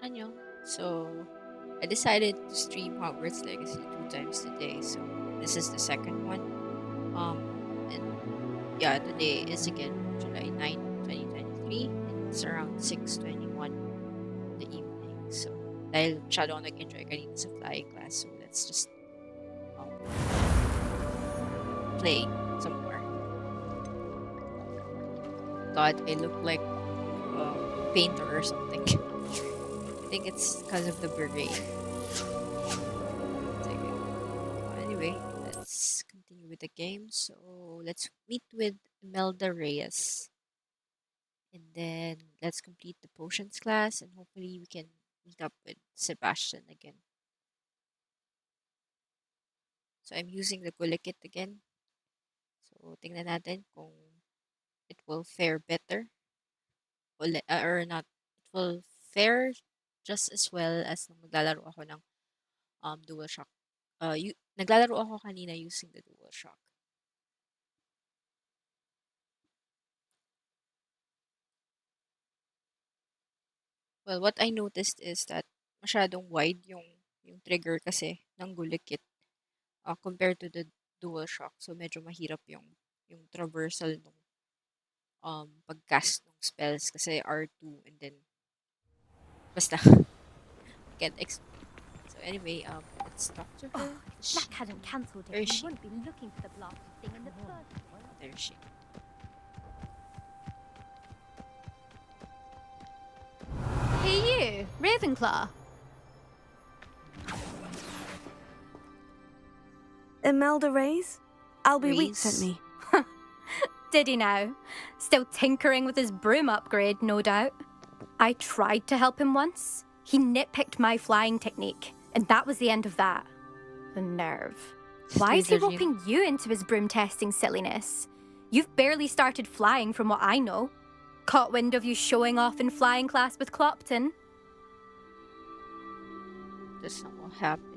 Annyeong. So, I decided to stream Hogwarts Legacy 2 times today. So, this is the second one. And yeah, today is again July 9, 2023. And it's around 6:21 in the evening. So, dahil masyado ako nag-enjoy kanina sa flying class. So, let's just um, play some more. God, I look like a painter or something. I think it's because of the beret. Anyway, let's continue with the game. So let's meet with Imelda Reyes. And then let's complete the potions class and hopefully we can meet up with Sebastian again. So I'm using the Gulikit again. So tingnan natin kung it will fare better or not. It will fare just as well as nung naglalaro ako ng DualShock. Naglalaro ako kanina using the DualShock. Well, what I noticed is that masyadong wide yung trigger kasi ng Gulikit compared to the DualShock. So medyo mahirap yung traversal ng pagcast ng spells kasi R2 and then basta can't explain. So anyway, let's talk to her. Jack hadn't cancelled Where it. is He she? wouldn't be looking for the blasted thing in the first place. There is she. Hey, you, Ravenclaw. Imelda Reyes? Albie Week Reyes. sent me. Did he now? Still tinkering with his broom upgrade, no doubt. I tried to help him once. He nitpicked my flying technique, and that was the end of that. The nerve. Why is he Slytherin. roping you into his broom testing silliness? You've barely started flying from what I know. Caught wind of you showing off in flying class with Clopton. That's not what happened.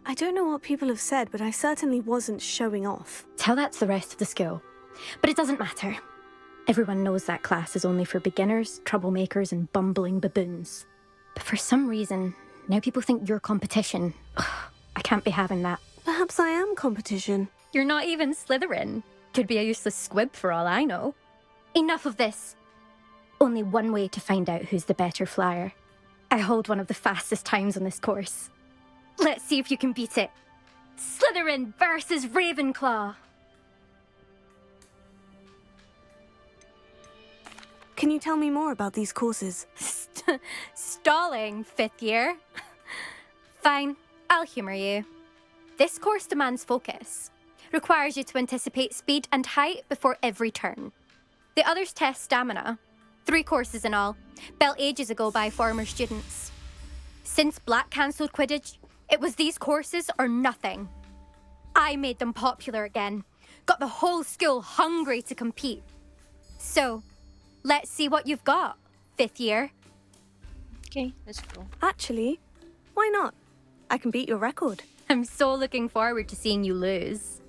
I don't know what people have said, but I certainly wasn't showing off. Tell that to the rest of the school. But it doesn't matter. Everyone knows that class is only for beginners, troublemakers, and bumbling baboons. But for some reason, now people think you're competition. Ugh, I can't be having that. Perhaps I am competition. You're not even Slytherin. Could be a useless squib for all I know. Enough of this. Only one way to find out who's the better flyer. I hold one of the fastest times on this course. Let's see if you can beat it. Slytherin versus Ravenclaw. Can you tell me more about these courses? Stalling, fifth year. Fine, I'll humour you. This course demands focus. Requires you to anticipate speed and height before every turn. The others test stamina. 3 courses in all, built ages ago by former students. Since Black cancelled Quidditch, it was these courses or nothing. I made them popular again. Got the whole school hungry to compete. So, let's see what you've got, fifth year. Okay, let's go. Actually, why not? I can beat your record. I'm so looking forward to seeing you lose.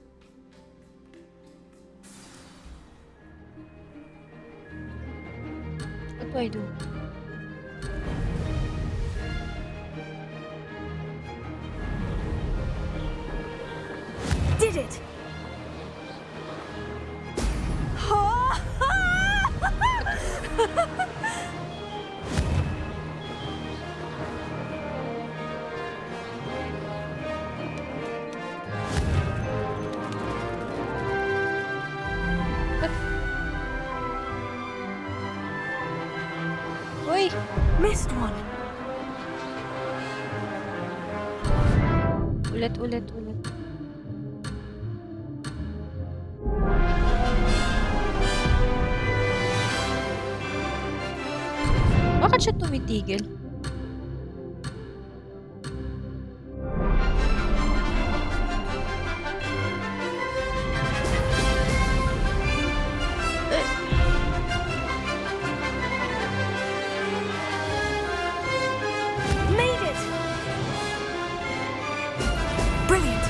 What do I do? Did it! Uy! Missed one. Ulit. Bakit siya tumitigil? Made it! Brilliant.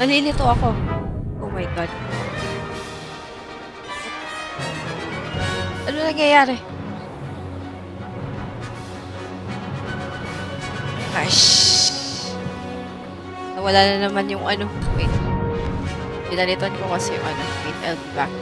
Nalilito ako. Oh my God. Ano nangyayari? Gosh. Nawala na naman yung ano. Wait. Pinalitan ko kasi yung ano. Wait, I'll be back.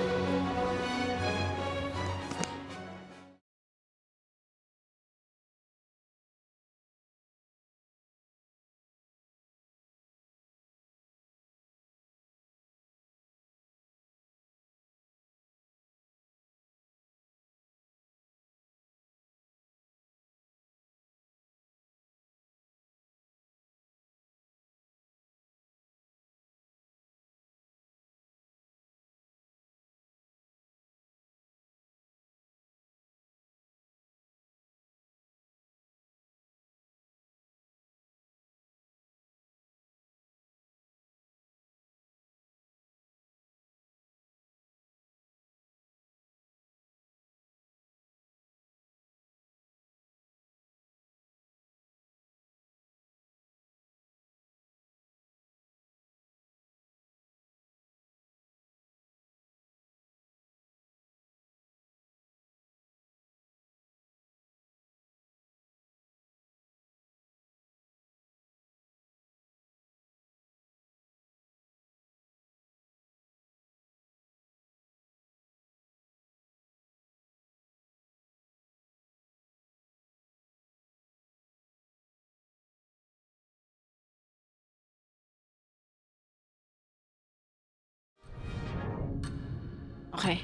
Okay.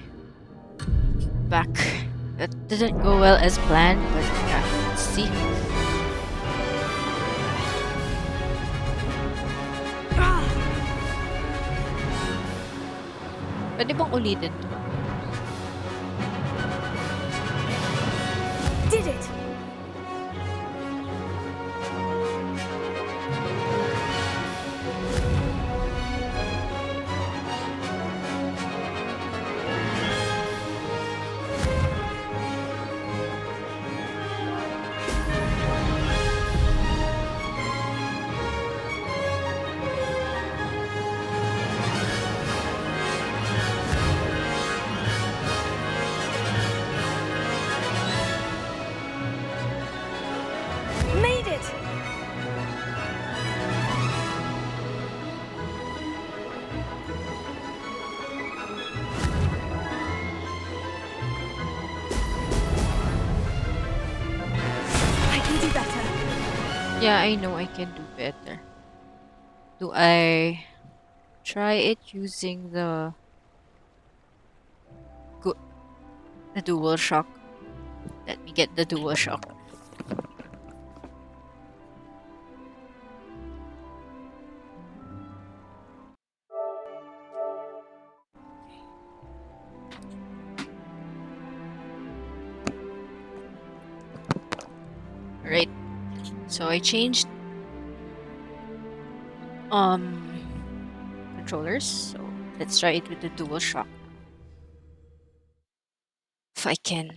Back. That didn't go well as planned, but yeah, let's see. Pwede bang ulitin to? Did it! Made it! I can do better. Yeah, I know I can do better. Do I try it using the dual shock? Let me get the dual shock. Right. So I changed controllers. So let's try it with the dual shock. If I can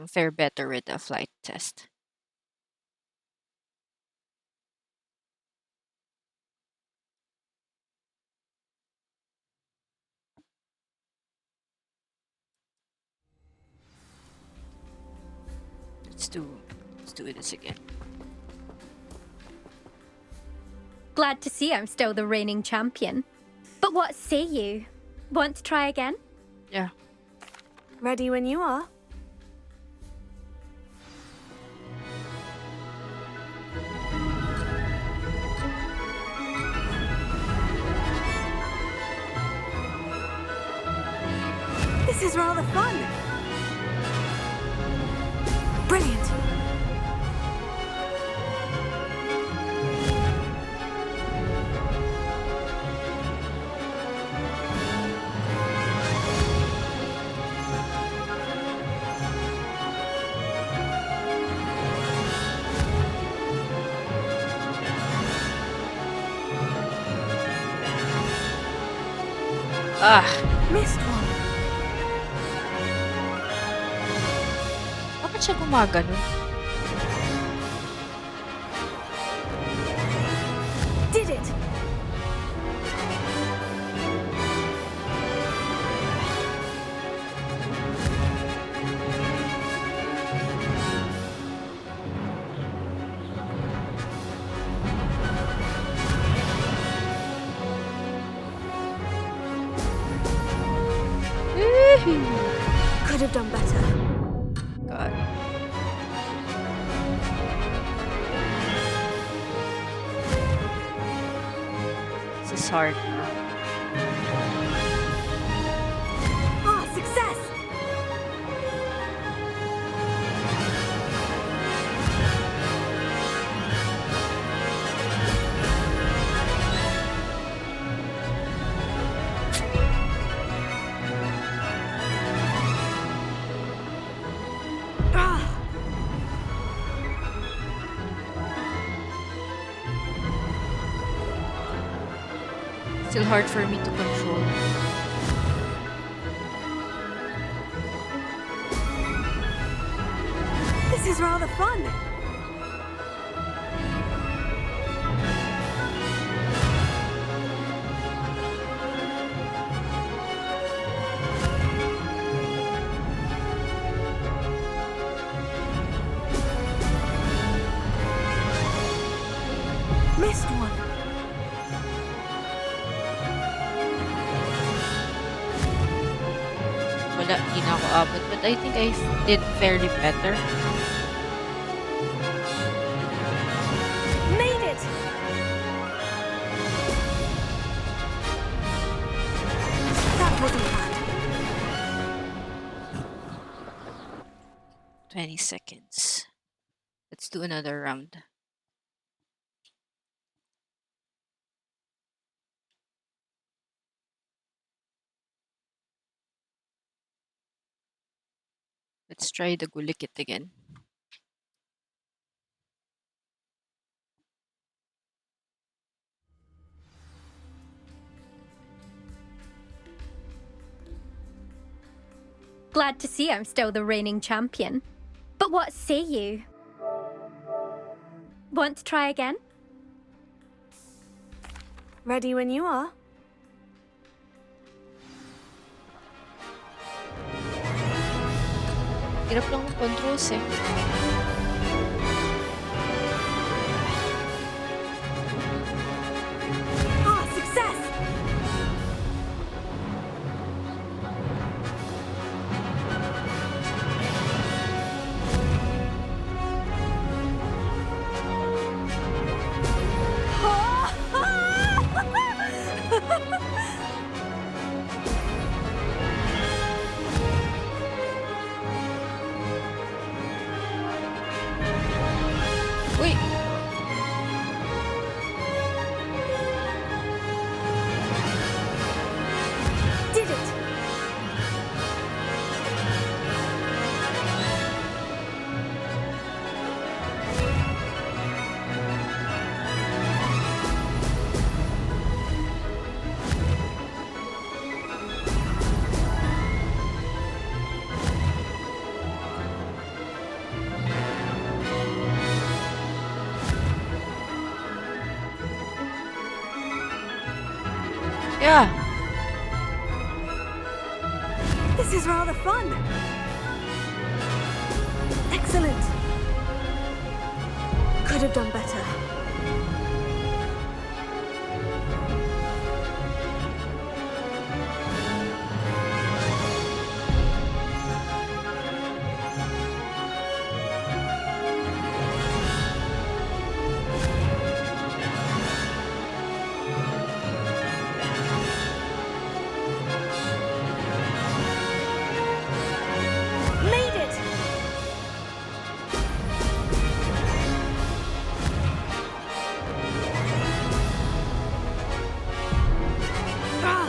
fare better with the flight test. Let's do this again. Glad to see I'm still the reigning champion. But what say you? Want to try again? Yeah. Ready when you are. This is rather fun. Brilliant. Ah, Missed one. bakit siya gumaganon? Could have done better. God. This is hard. Ah, success! Ah, Still hard for me to control. this is rather fun. Missed one. Wala, di na ako abot. But I think I did fairly better. Made it! That wasn't bad. 20 seconds. Let's do another round. Let's try the gulikit again. Glad to see I'm still the reigning champion. But what say you? Want to try again? Ready when you are. Hirap lang ng controls eh. Ah, success! Uy! Did it! Yeah! This is rather fun. Excellent. Could have done better. Made it! Ah,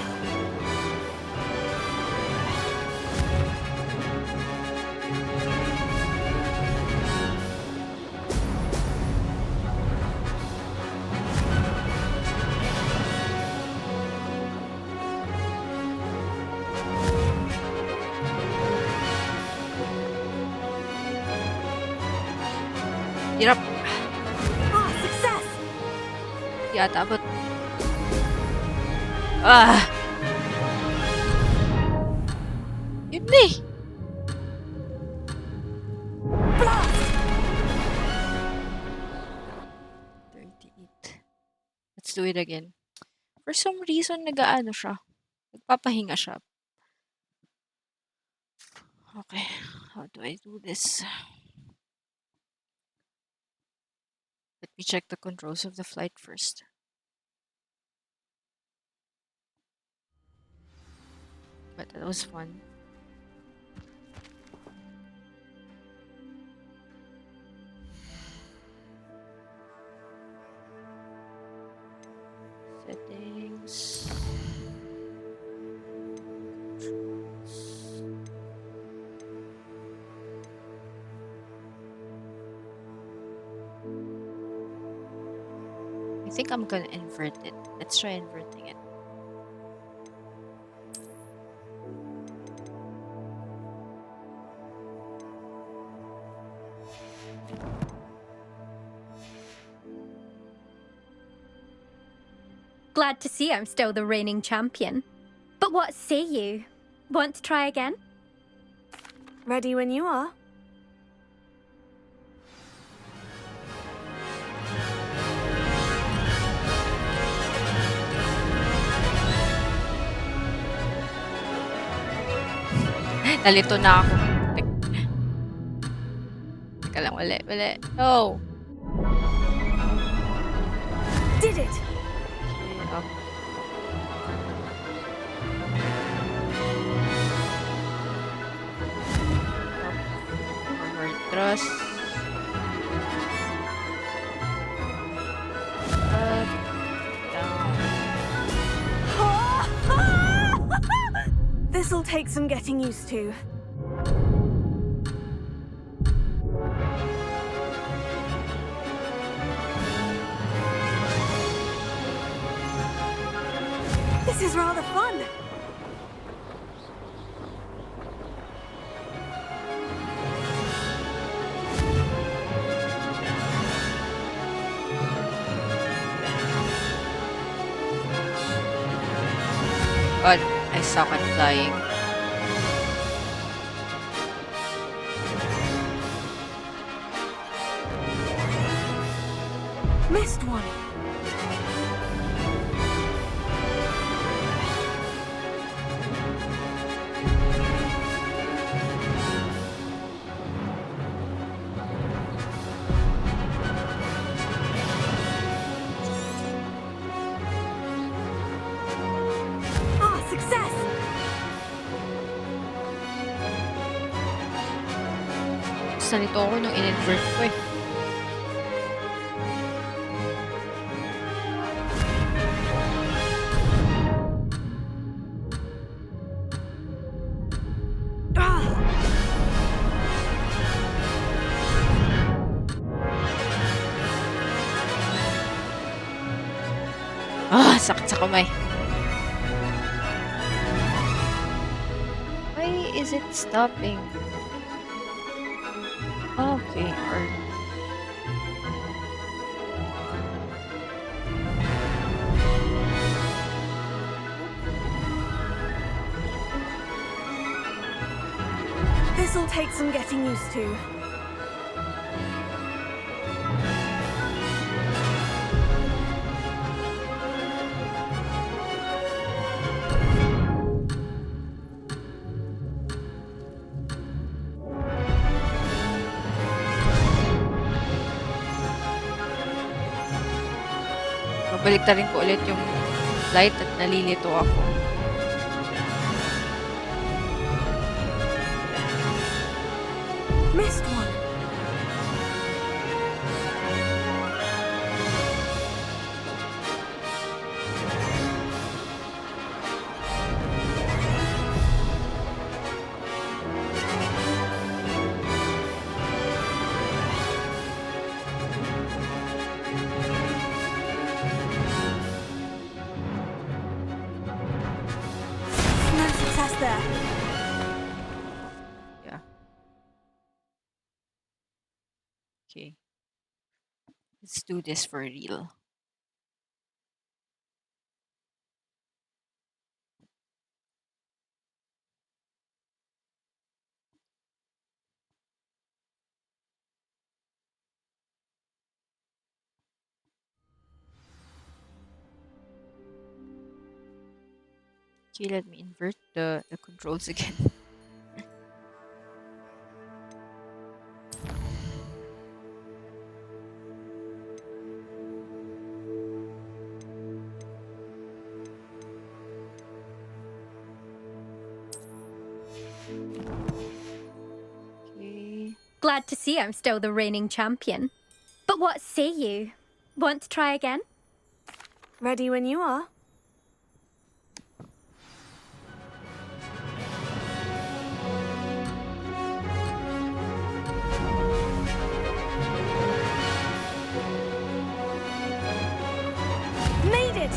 Hirap. ah, success! Yata, but... Ah! Yun na eh! Blast! 38. Let's do it again. For some reason, nag-aano siya. Nagpapahinga siya. Okay, how do I do this? Let me check the controls of the flight first. But that was fun. Settings. Controls. I think I'm gonna invert it. Let's try inverting it. Glad to see I'm still the reigning champion. But what say you? Want to try again? Ready when you are. Nalito na ako. Teka lang, wala, wala. No! Did it! Okay, up. Forward thrust. Up. Down. This'll take some getting used to. This is rather fun. God, I suck at flying. Missed one. Ah, success! Basta nito ako nung in-invert ko eh. Ah, Ah, sakit sa kamay. Why is it stopping? Okay, or... this'll take some getting used to. Babalik rin ko ulit yung flight at nalilito ako. Missed one. No success there. Yeah. Okay. Let's do this for real. Okay, let me invert the controls again. Glad to see I'm still the reigning champion. But what say you? Want to try again? Ready when you are. Made it!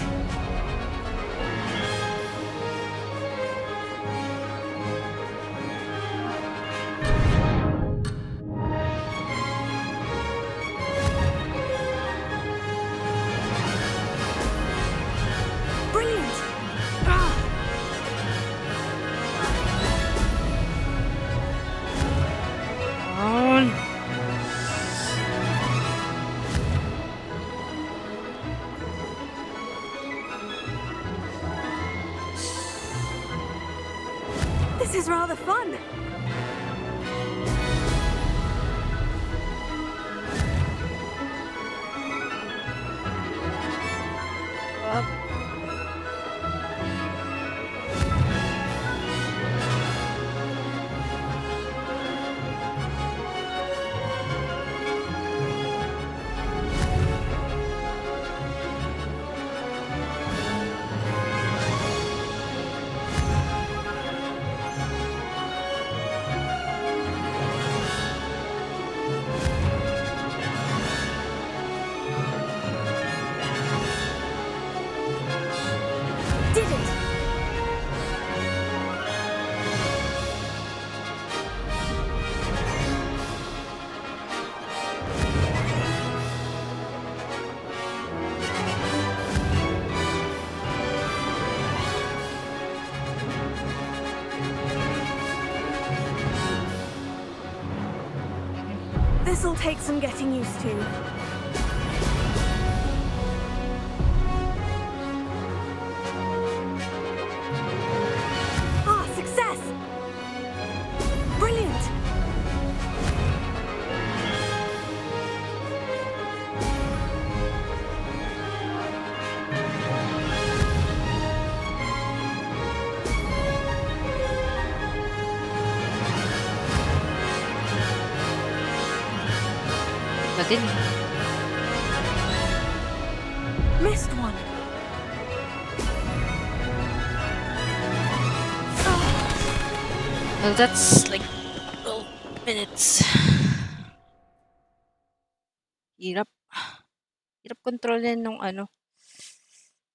Brilliant! Ah! On. This is rather fun. Up. Did it! This'll take some getting used to. Ah, success! Brilliant! Natin. Missed one. Ah, Well, that's like 12 minutes. Hirap. Hirap kontrolin nung ano,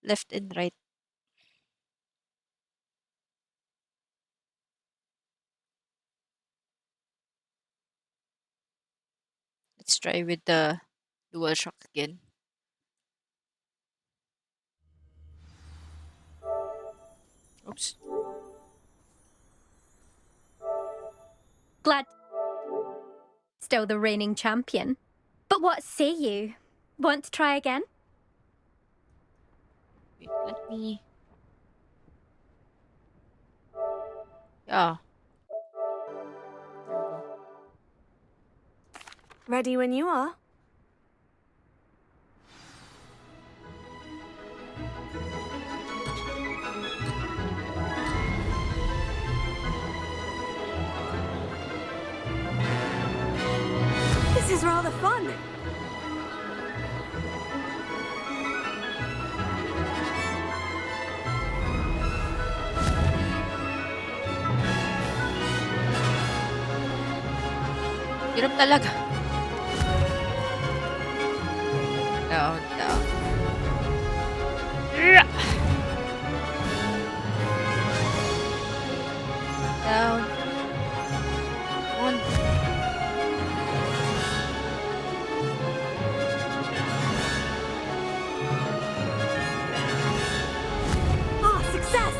left and right. Let's try with the DualShock again. Oops. Glad still the reigning champion. But what say you? Want to try again? Wait, let me... Yeah. There we go. ready when you are. This is rather fun. Hirap talaga. Down, down. Down. On. Ah, success!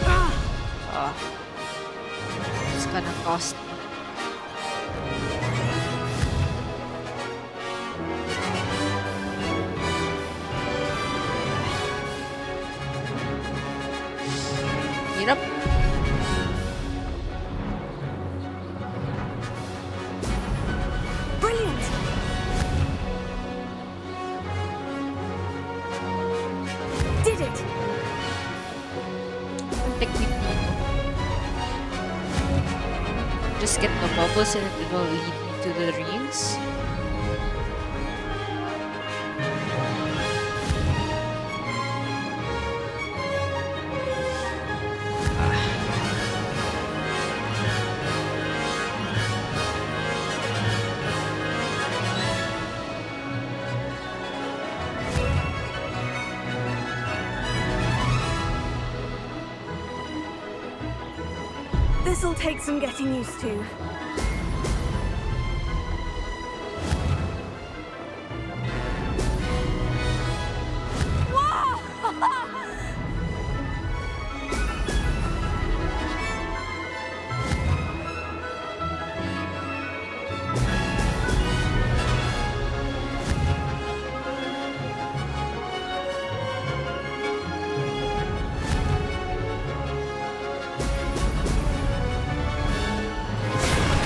Ah, Ah. It's gonna cost me. Hirap. brilliant! Did it! Technique dito. just get the bubbles and it will lead me to the rings. This'll take some getting used to.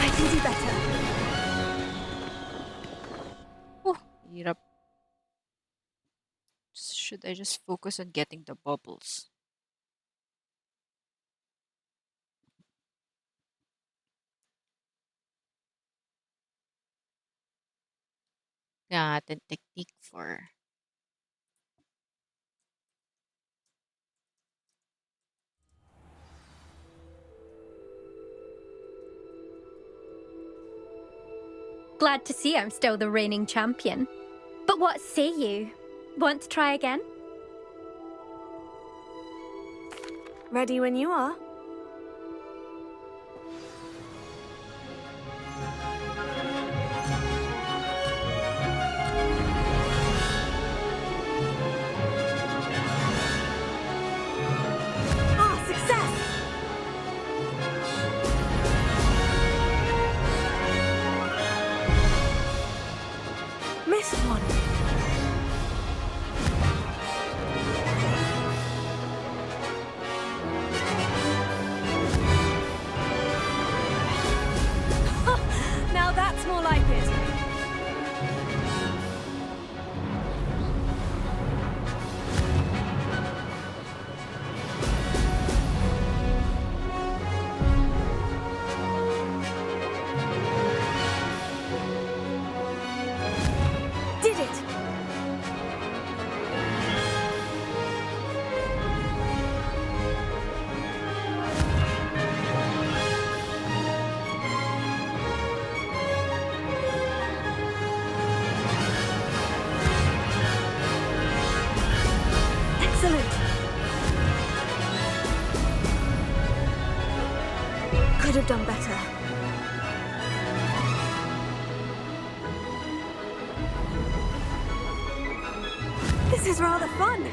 I can do better. Oh, hirap. Should I just focus on getting the bubbles? Kaya natin technique for... Glad to see I'm still the reigning champion. But what say you? Want to try again? Ready when you are. Ah, success! Missed one. Now that's more like it. Did it! Excellent! Could have done better. This is rather fun.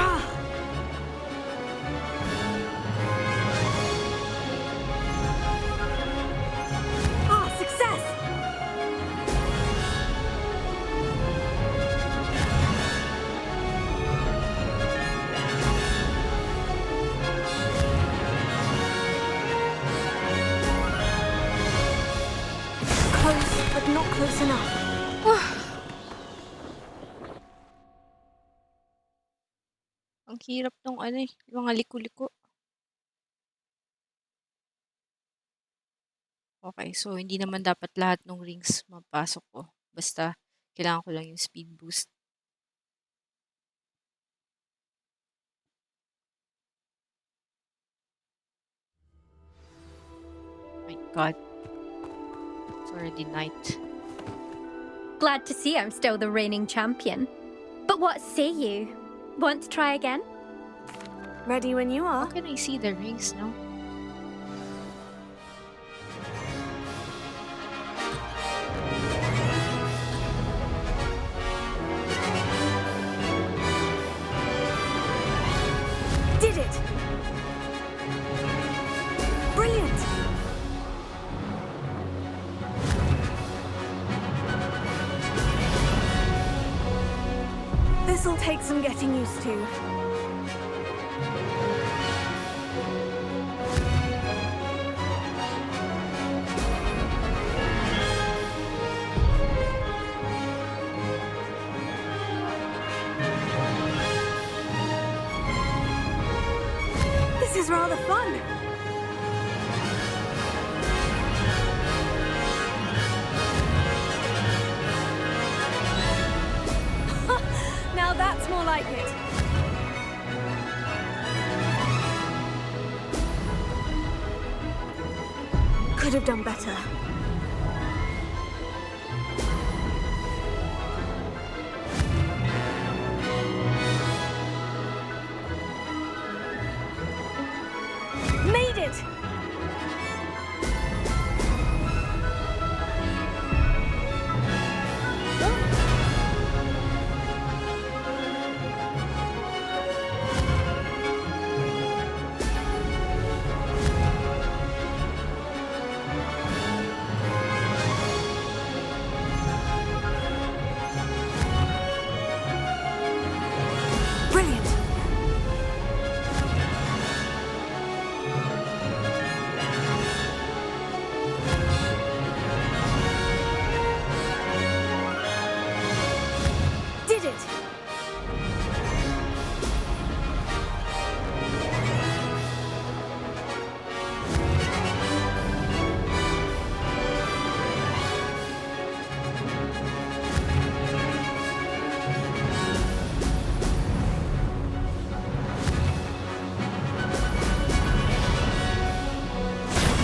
Ah! Ah, success! Close, but not close enough. Ang hirap nung ano eh, mga liko-liko. Okay, so hindi naman dapat lahat ng rings mapasok ko. Basta, kailangan ko lang yung speed boost. My God. It's already night. Glad to see I'm still the reigning champion. But what say you? Want to try again? Ready when you How are. can I see the rings now? Did it! Brilliant! This'll take some getting used to. This is rather fun. Now that's more like it. Could have done better. Made it! Brilliant! Did it!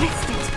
Missed it!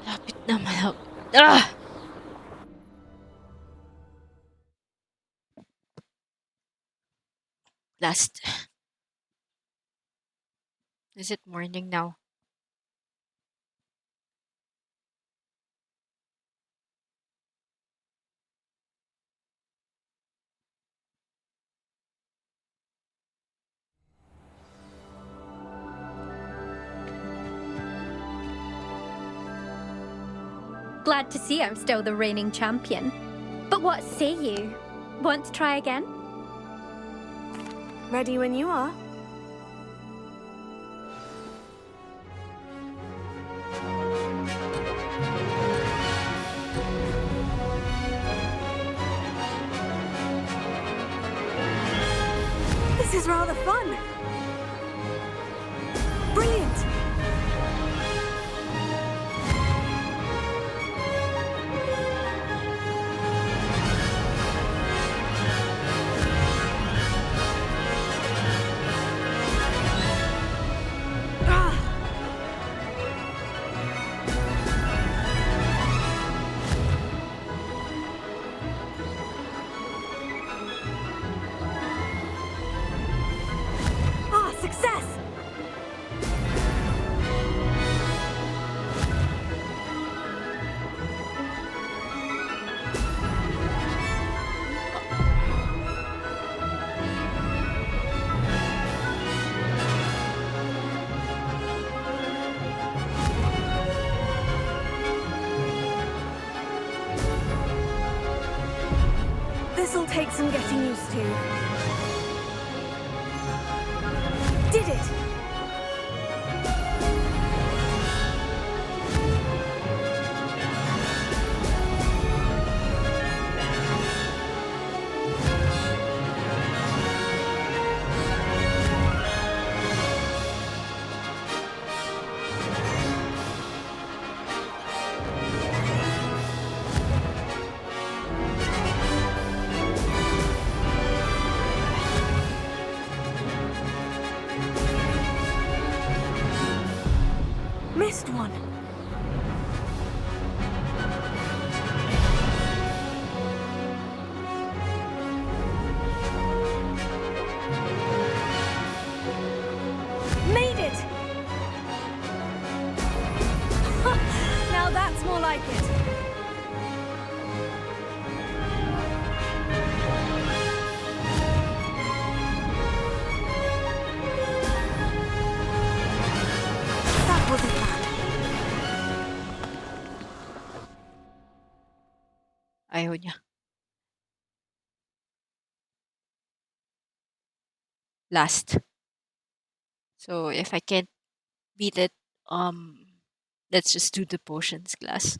Malapit na, malapit. Ah! Last. Is it morning now? Glad to see I'm still the reigning champion. But what say you? Want to try again? Ready when you are. This is rather fun. Brilliant! Ah! Ah, success! This'll take some getting used to. Did it! more like it. That wasn't bad. Ayaw niya. Last. So if I can't beat it, let's just do the potions class.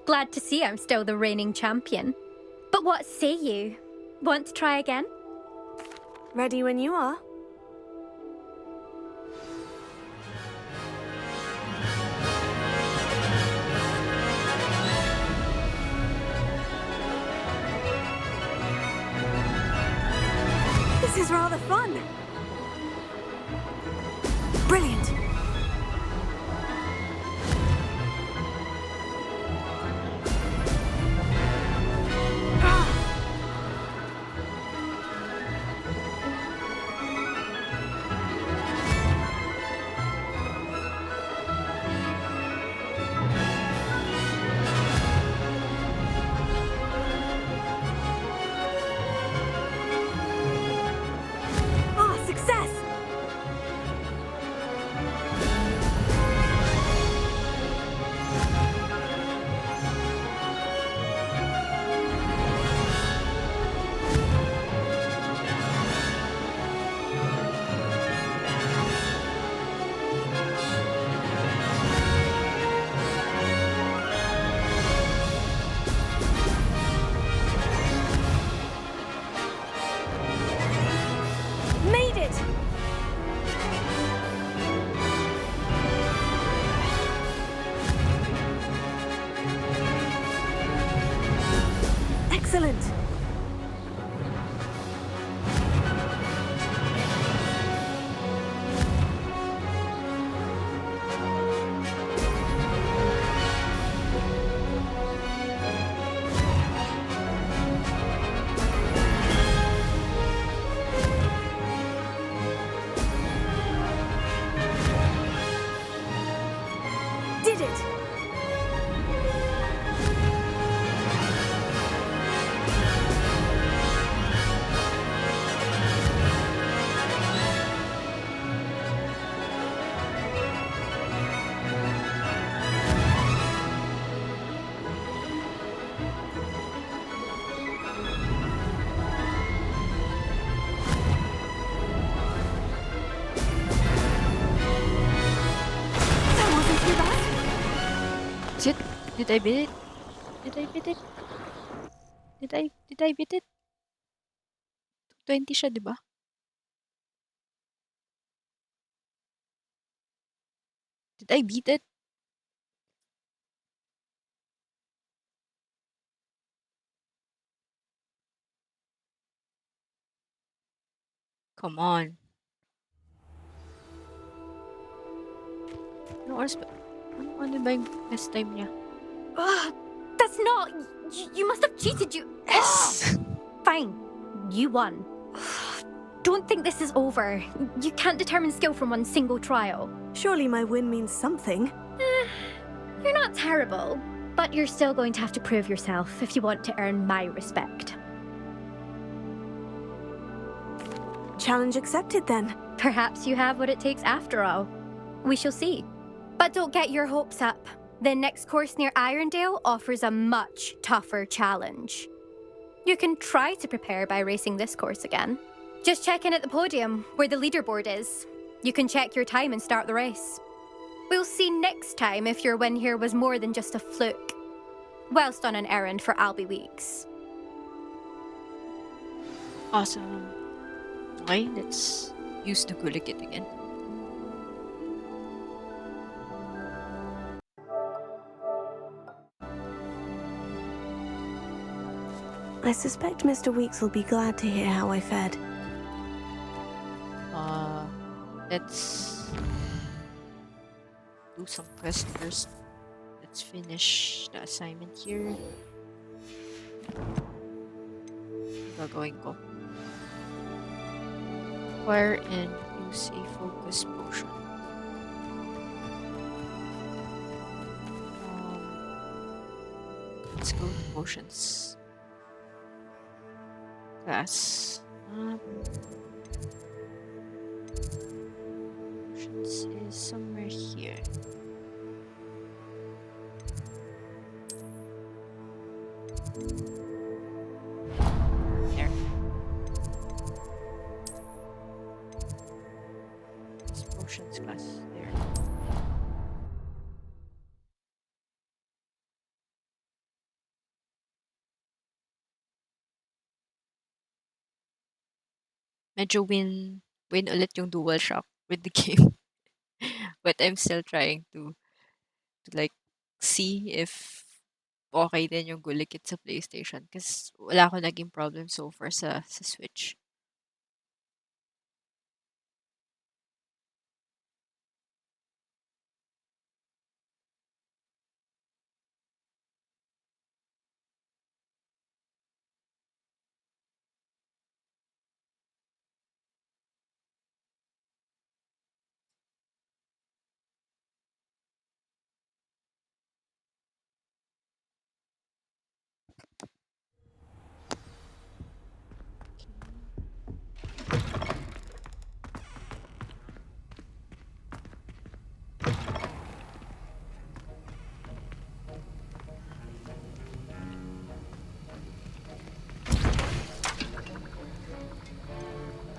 Glad to see I'm still the reigning champion. But what say you? Want to try again? Ready when you are. This is rather fun. Brilliant. Ah, success! Made it! Excellent. Did it! That wasn't too bad. Is it? Did I beat it? Did I beat it? Did I beat it? 20 siya, di ba? Did I beat it? Come on. Ano oras ba? Ano ba yung best time niya? That's not. You must have cheated. Yes! Fine. You won. Don't think this is over. You can't determine skill from one single trial. Surely my win means something. You're not terrible, but you're still going to have to prove yourself if you want to earn my respect. Challenge accepted then. Perhaps you have what it takes after all. We shall see. But don't get your hopes up. The next course near Irondale offers a much tougher challenge. You can try to prepare by racing this course again. Just check in at the podium, where the leaderboard is. You can check your time and start the race. We'll see next time if your win here was more than just a fluke. Whilst on an errand for Albie Weeks. Awesome. Okay, let's use the Gula Kit again. I suspect Mr. Weeks will be glad to hear how I fared. Let's do some quest first. Let's finish the assignment here. Ang gagawin ko. Acquire and use a focus potion. Let's go to potions. Class. Potions is somewhere here. There. This potions class. There. Medyo win ulit yung dual shock with the game. But I'm still trying to like see if okay din yung gulikit sa PlayStation kasi wala ako naging problem so far sa Switch.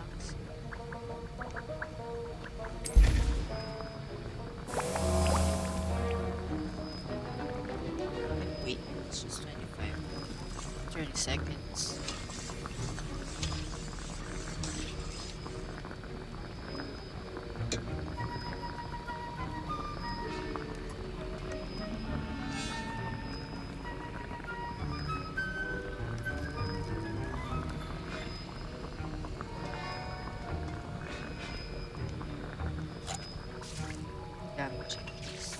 Thanks. Wait, it's just 25, 30 seconds. Damage increase.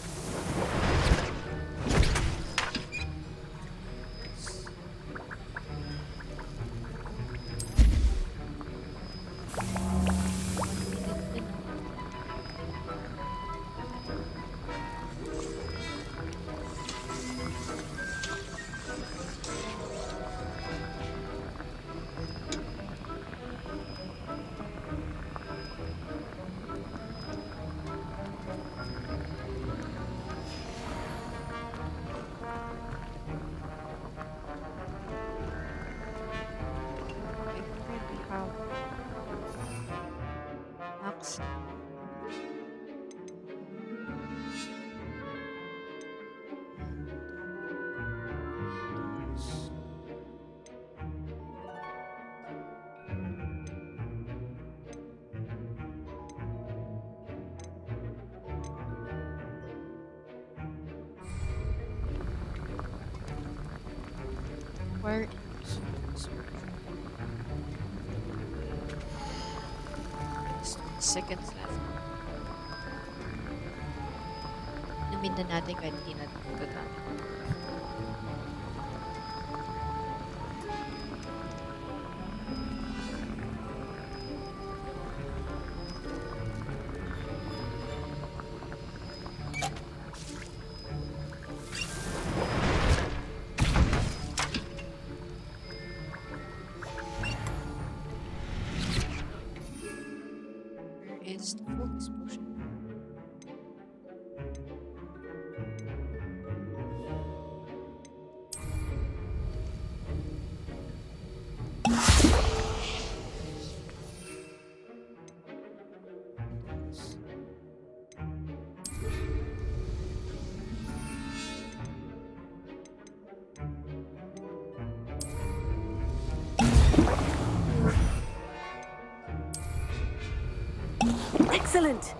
I already have max. Where is focus potion? Just 20 seconds left. Namin na natin kahit hindi natin magagamit. Where is the focus potion? Excellent!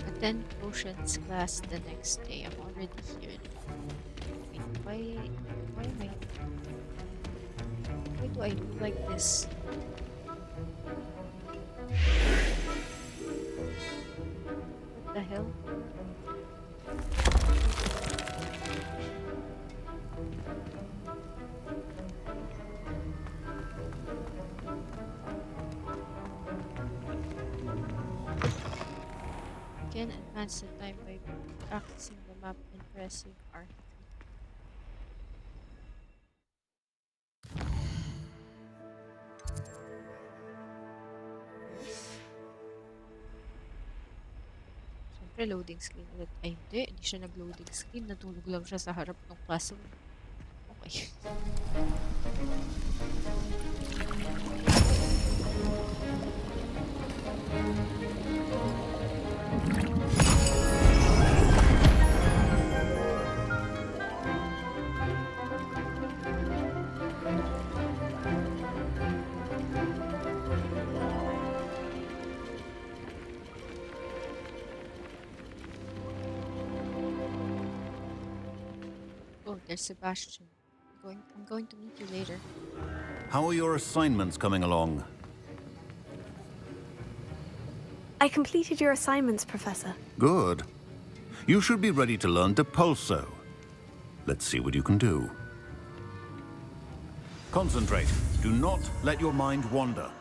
Attend potions class the next day. I'm already here. Wait, why am I? Why do I do like this? What the hell? advance the time by accessing the map and pressing R3. Siyempre, loading screen ulit. Ay, hindi siya nag-loading screen. Natulog lang siya sa harap ng classroom. Okay. Oh, there's Sebastian. I'm going to meet you later. How are your assignments coming along? I completed your assignments, Professor. Good. You should be ready to learn Depulso. Let's see what you can do. Concentrate. Do not let your mind wander.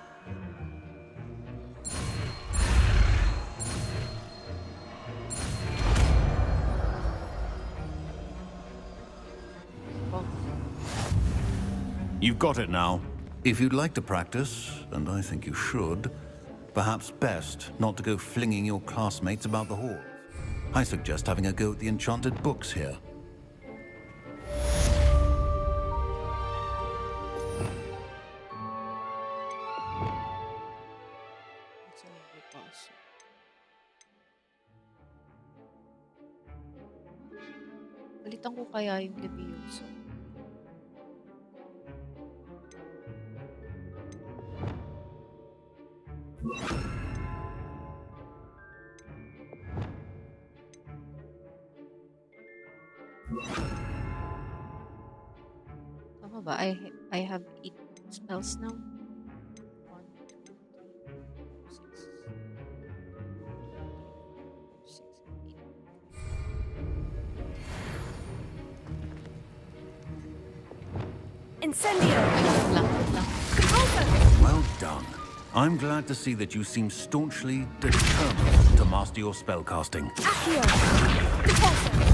Oh, You've got it now. If you'd like to practice, and I think you should, perhaps best not to go flinging your classmates about the hall. I suggest having a go at the enchanted books here. it's only also. Palitan ko kaya yung Levioso. Tama ba? I have 8 spells now. 1, 2, 3, 4, 6. 6 and 8. Incendio! Lang. Well done. I'm glad to see that you seem staunchly determined to master your spellcasting. Accio! Depulso!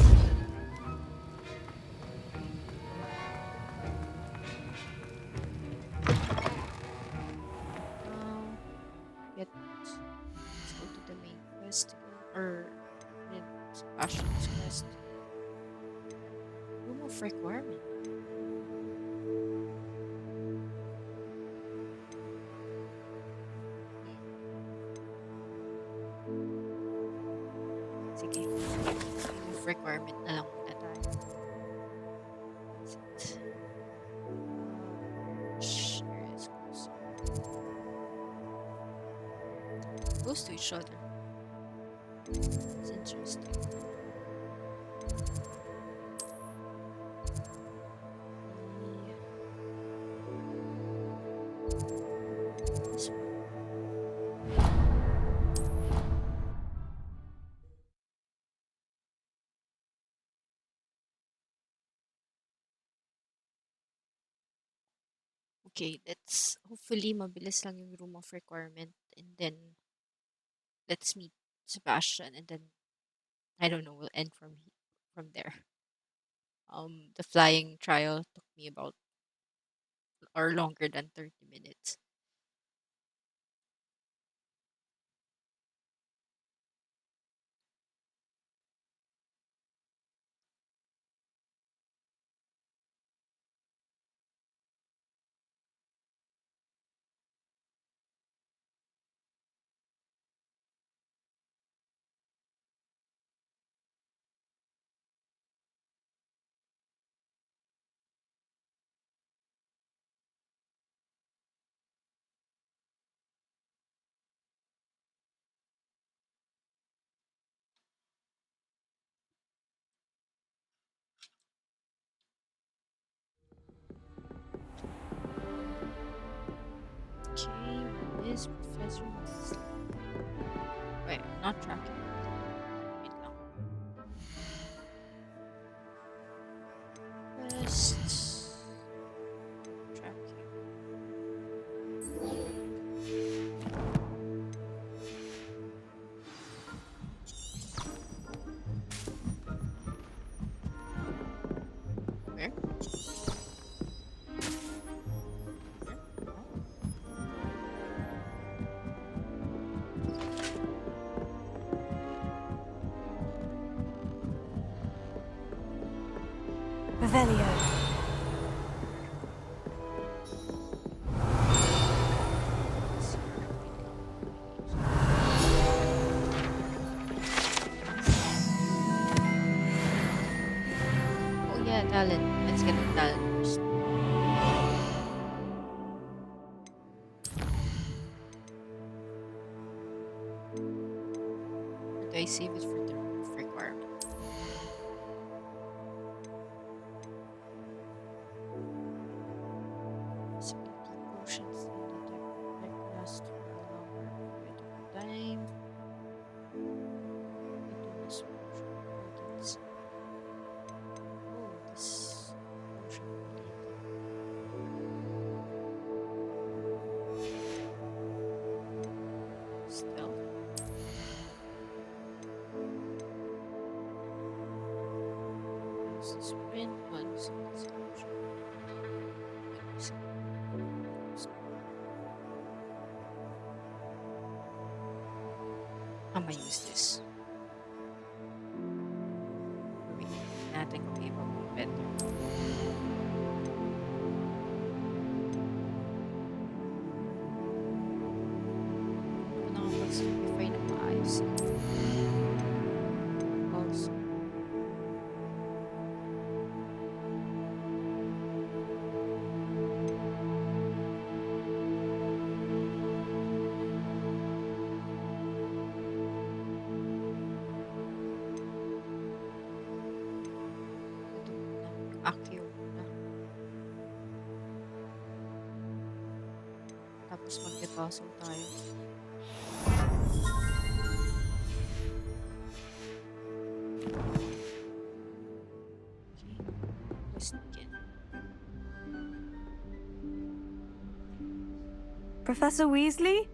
Now, let's go to the main quest again. Or, Sebastian's quest. Room of Requirement. Sige. Room of Requirement na lang muna tayo. That's it. Share is close. Close to each other. It's interesting. This one. Okay, let's hopefully mabilis lang yung room of requirement, and then let's meet Sebastian, and then I don't know, we'll end from there. The flying trial took me about or longer than 30 minutes. Okay, where is Professor Weasley? Wait, I'm not tracking. Wait lang. Quest tracking. Revelio. Oh yeah, talent. Let's get the talent first. Or do I save it for the roof requirement? Possibility potions needed to protect last for a longer period of time. Endurance potion potency. Oh, this potion ability. Stealth. Use the sprint while using this option. I'm gonna use this. Wait, natin kung iba pang better. Ako nakapag-simplify ng maayos. Also, ito muna. Accio muna. Tapos mag-deposit tayo. Okay. Let's begin. Professor Weasley?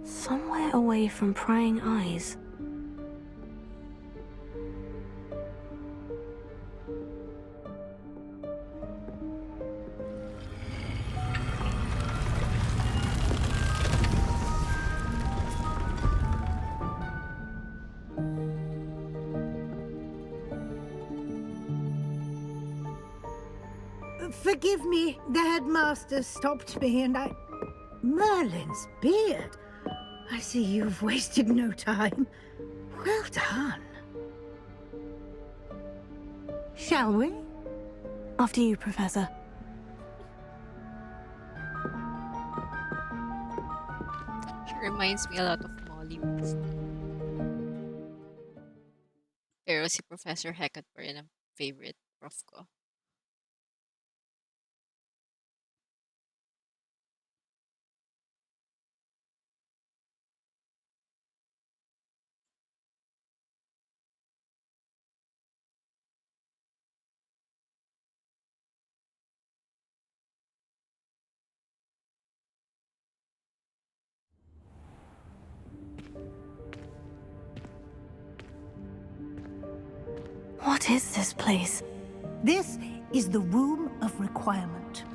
Somewhere away from prying eyes. Forgive me, the headmaster stopped me and I... Merlin's beard. I see you've wasted no time. Well done. Shall we? After you, Professor. She reminds me a lot of Molly Weasley. Pero si Professor Hecat pa rin ang favorite prof ko. What is this place? This is the Room of Requirement.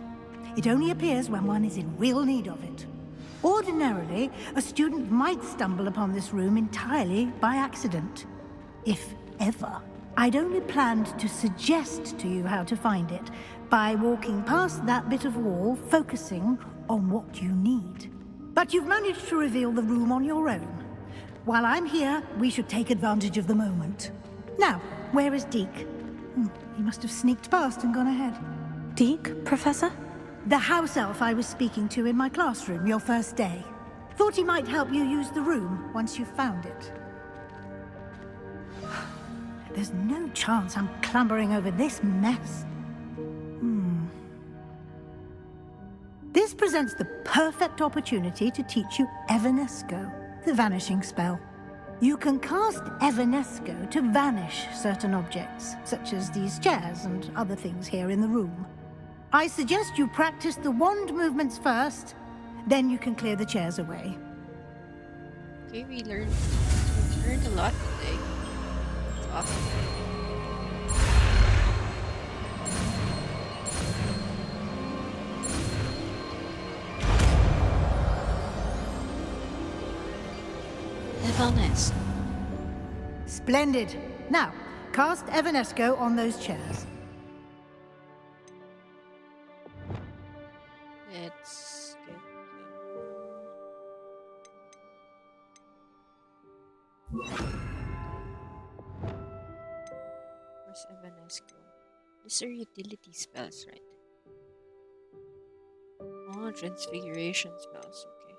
It only appears when one is in real need of it. Ordinarily, a student might stumble upon this room entirely by accident. If ever. I'd only planned to suggest to you how to find it by walking past that bit of wall, focusing on what you need. But you've managed to reveal the room on your own. While I'm here, we should take advantage of the moment. Now, where is Deke? He must have sneaked past and gone ahead. Deke, Professor? The house elf I was speaking to in my classroom your first day. Thought he might help you use the room once you found it. There's no chance I'm clambering over this mess. This presents the perfect opportunity to teach you Evanesco, the vanishing spell. You can cast Evanesco to vanish certain objects, such as these chairs and other things here in the room. I suggest you practice the wand movements first, then you can clear the chairs away. Okay, we learned a lot today. It's awesome. Level nest. Splendid. Now, cast Evanesco on those chairs. Let's get where's Evanesco? These are utility spells, right? Oh, transfiguration spells, okay.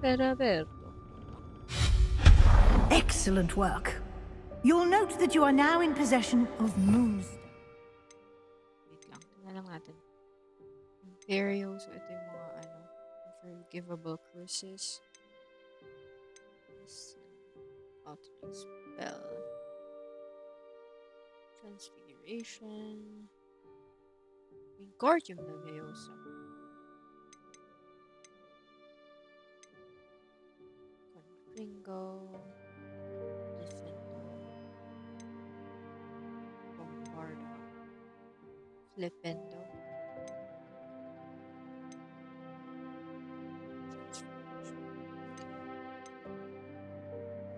Peraverto. Excellent work. You'll note that you are now in possession of Moonstone. Wait lang, tingnan lang natin. Imperio, so ito yung mga ano, unforgivable curses. Alternate spell. Transfiguration. Wingardium Leviosa. Confringo. Defendo. Bombarda. Flipendo.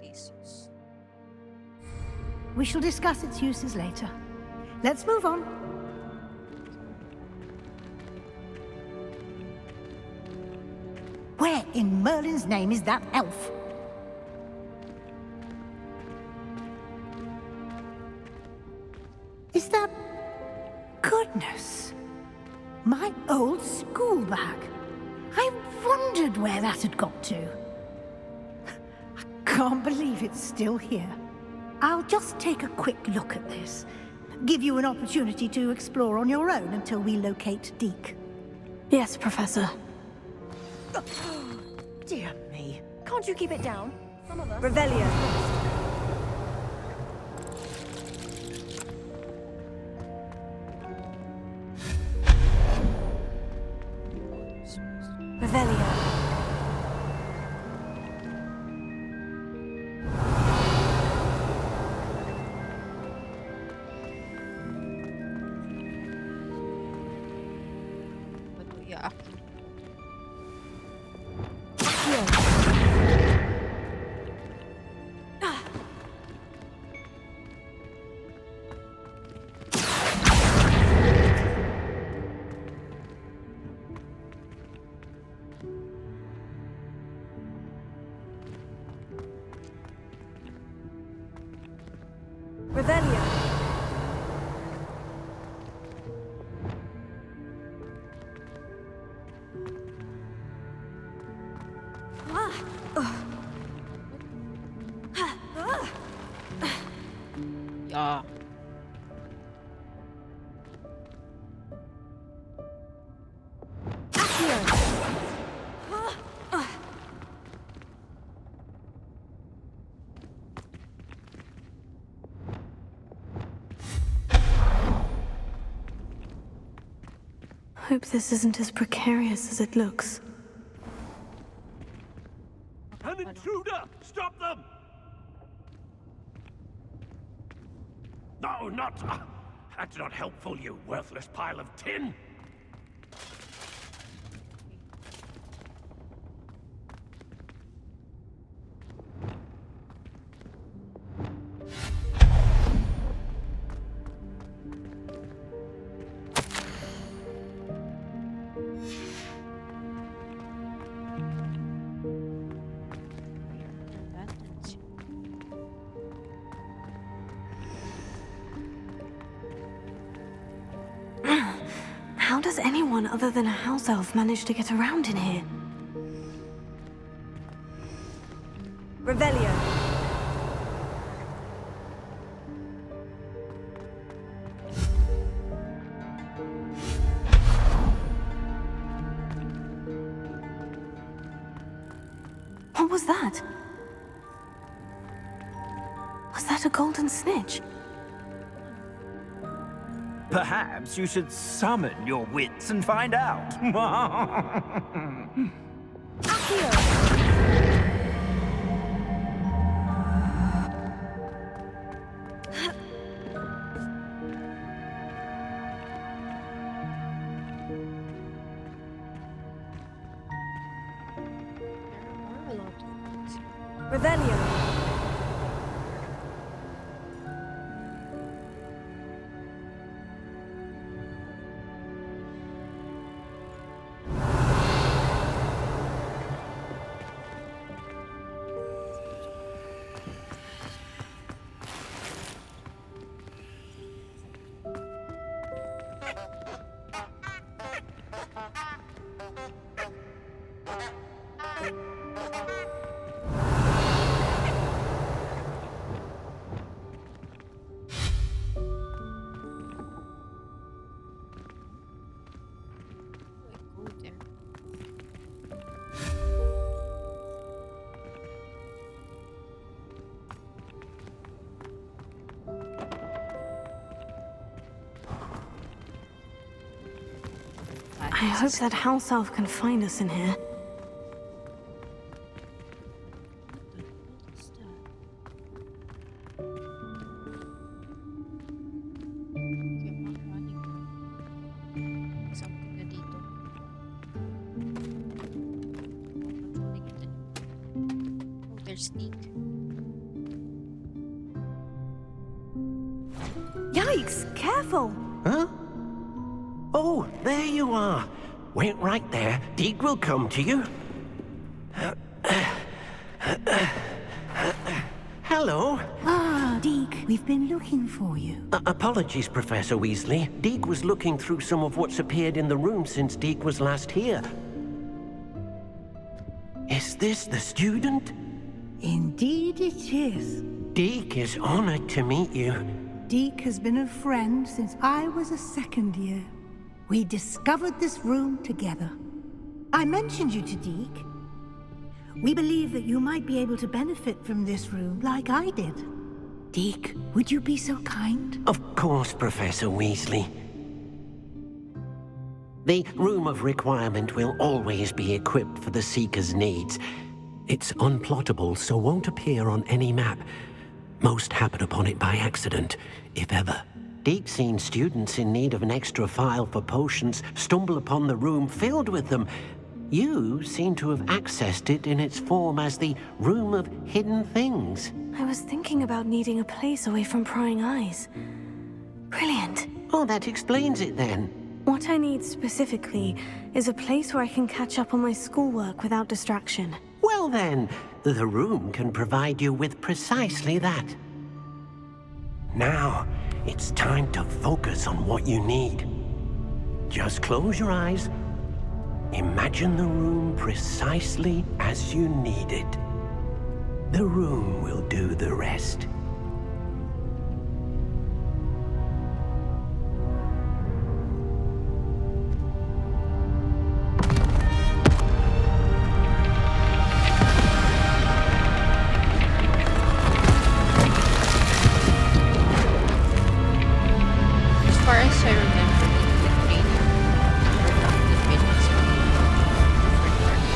Jesus. We shall discuss its uses later. Let's move on. Where in Merlin's name is that elf? Is that... Goodness. My old school bag. I wondered where that had got to. I can't believe it's still here. I'll just take a quick look at this. Give you an opportunity to explore on your own until we locate Deke. Yes, Professor. Dear me. Can't you keep it down? Some of us... Revelio. Revelio. Ba't ko i-active? Revelio. Yeah. Hope this isn't as precarious as it looks. An intruder! Stop them! No, not... that's not helpful, you worthless pile of tin! How does anyone other than a house elf manage to get around in here? Revelio. What was that? Was that a golden snitch? Perhaps you should summon your wits and find out. Revelio. Go there. I hope that house elf can find us in here. Something na dito. Controlling it anymore. Oh, there's sneak. Yikes! Careful! Huh? Oh, there you are. Wait right there. Deke will come to you. Hello. Ah, Deke, we've been looking for you. Apologies, Professor Weasley. Deke was looking through some of what's appeared in the room since Deke was last here. Is this the student? Indeed it is. Deke is honored to meet you. Deke has been a friend since I was a second year. We discovered this room together. I mentioned you to Deke. We believe that you might be able to benefit from this room like I did. Deke, would you be so kind? Of course, Professor Weasley. The Room of Requirement will always be equipped for the Seeker's needs. It's unplottable, so won't appear on any map. Most happen upon it by accident, if ever. Deke's seen students in need of an extra file for potions stumble upon the room filled with them. You seem to have accessed it in its form as the Room of Hidden Things. I was thinking about needing a place away from prying eyes. Brilliant. Oh, that explains it then. What I need specifically is a place where I can catch up on my schoolwork without distraction. Well then, the room can provide you with precisely that. Now, it's time to focus on what you need. Just close your eyes. Imagine the room precisely as you need it. The room will do the rest. As far as I remember, the trainer or the training is from different part.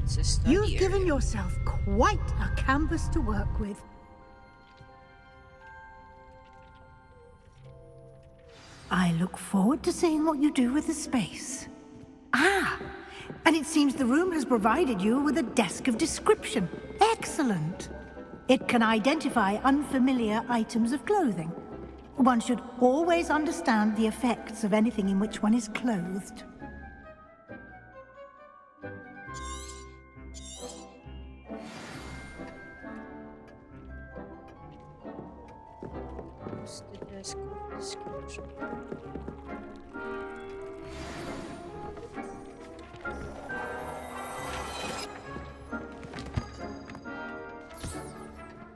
It's a study You've given area. yourself quite a canvas to work with. I look forward to seeing what you do with the space. Ah, and it seems the room has provided you with a desk of description. Excellent. It can identify unfamiliar items of clothing. One should always understand the effects of anything in which one is clothed. Use the desk of description.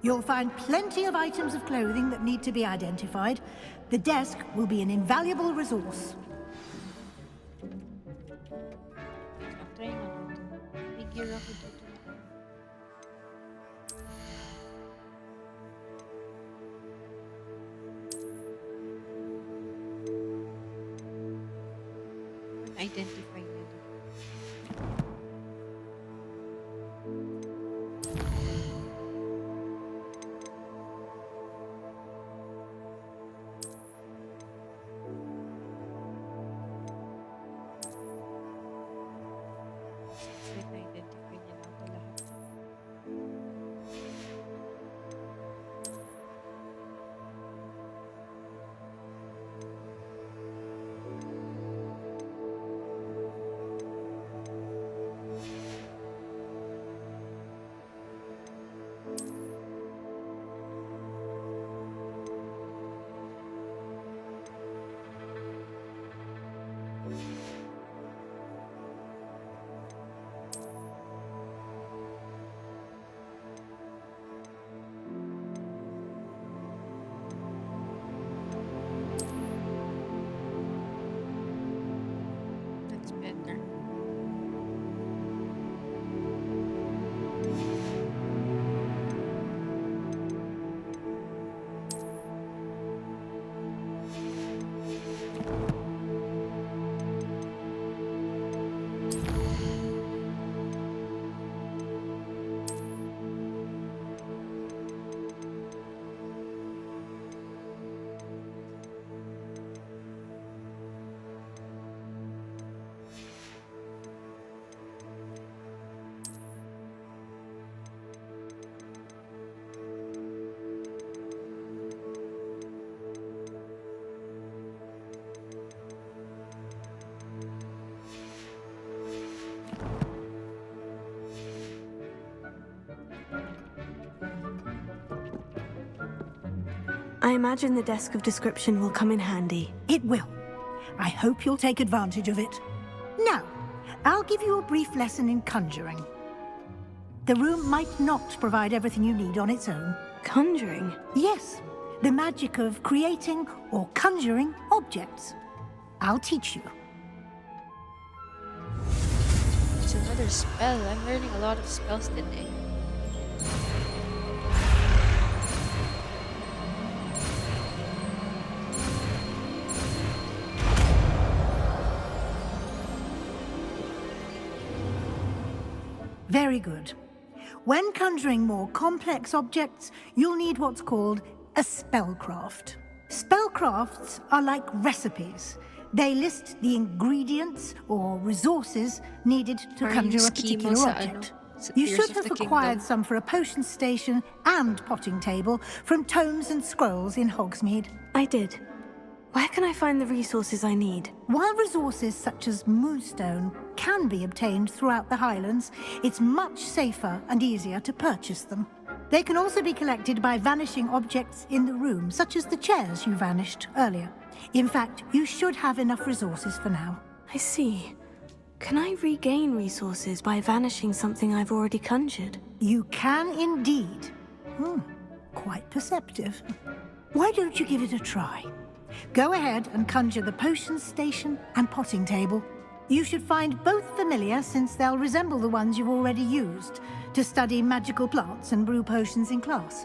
You'll find plenty of items of clothing that need to be identified. The desk will be an invaluable resource. Try nga natin. May gear ako dito. Identify na doon. I imagine the desk of description will come in handy. It will. I hope you'll take advantage of it. Now, I'll give you a brief lesson in conjuring. The room might not provide everything you need on its own. Conjuring? Yes, the magic of creating or conjuring objects. I'll teach you. It's another spell. I'm learning a lot of spells today. Very good. When conjuring more complex objects, you'll need what's called a spellcraft. Spellcrafts are like recipes. They list the ingredients or resources needed to conjure a particular object. You should have acquired some for a potion station and potting table from tomes and scrolls in Hogsmeade. I did. Where can I find the resources I need? While resources such as moonstone can be obtained throughout the Highlands, it's much safer and easier to purchase them. They can also be collected by vanishing objects in the room, such as the chairs you vanished earlier. In fact, you should have enough resources for now. I see. Can I regain resources by vanishing something I've already conjured? You can indeed. Quite perceptive. Why don't you give it a try? Go ahead and conjure the potion station and potting table. You should find both familiar, since they'll resemble the ones you've already used to study magical plants and brew potions in class.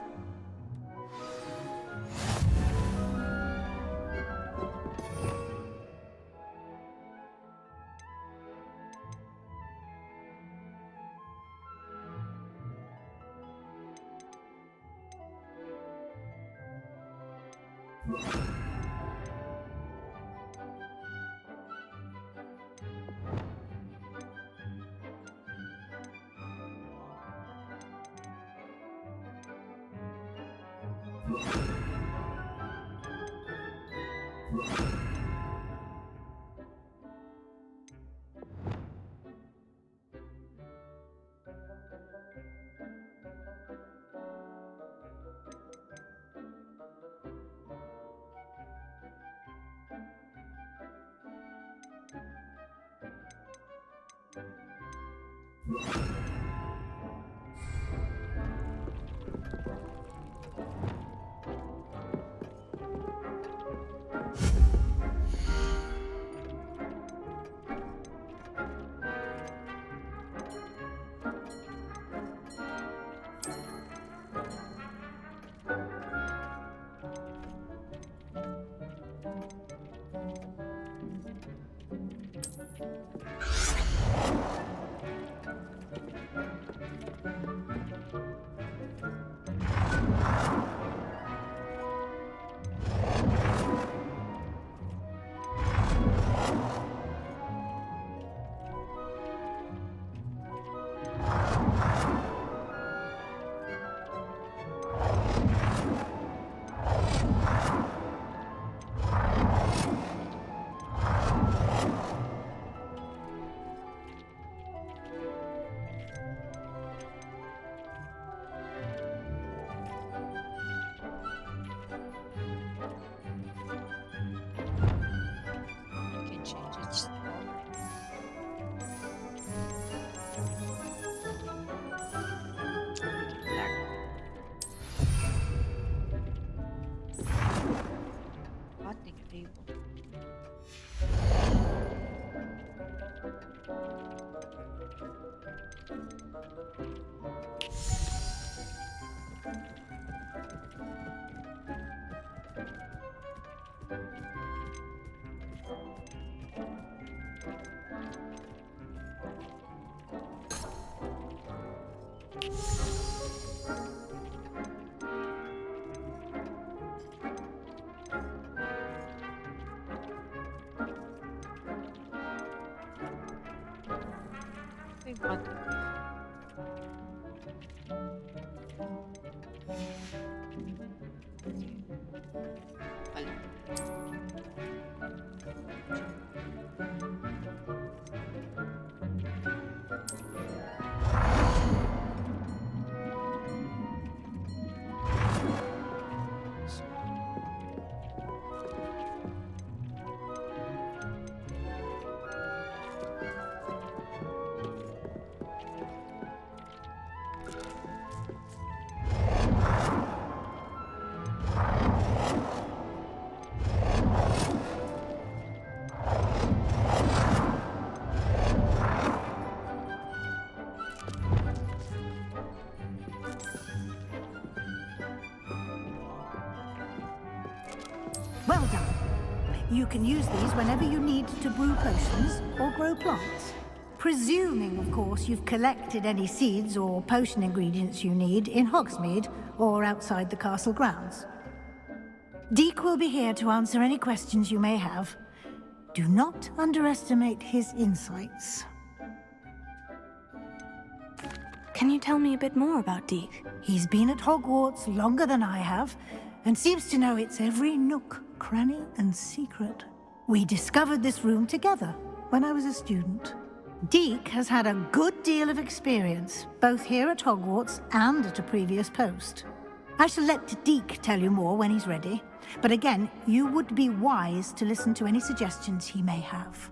What? Well done. You can use these whenever you need to brew potions or grow plants. Presuming, of course, you've collected any seeds or potion ingredients you need in Hogsmeade or outside the castle grounds. Deek will be here to answer any questions you may have. Do not underestimate his insights. Can you tell me a bit more about Deke? He's been at Hogwarts longer than I have, and seems to know its every nook, cranny, and secret. We discovered this room together when I was a student. Deke has had a good deal of experience, both here at Hogwarts and at a previous post. I shall let Deke tell you more when he's ready, but again, you would be wise to listen to any suggestions he may have.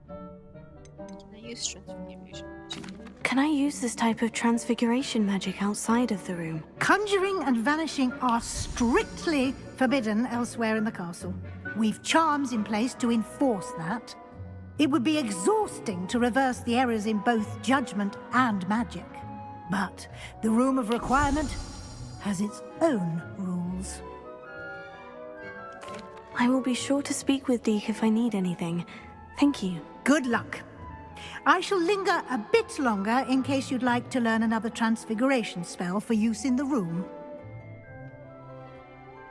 Can I use transfiguration magic? Can I use this type of transfiguration magic outside of the room? Conjuring and vanishing are strictly forbidden elsewhere in the castle. We've charms in place to enforce that. It would be exhausting to reverse the errors in both judgment and magic. But the Room of Requirement has its own rules. I will be sure to speak with Deke if I need anything. Thank you. Good luck. I shall linger a bit longer in case you'd like to learn another transfiguration spell for use in the room.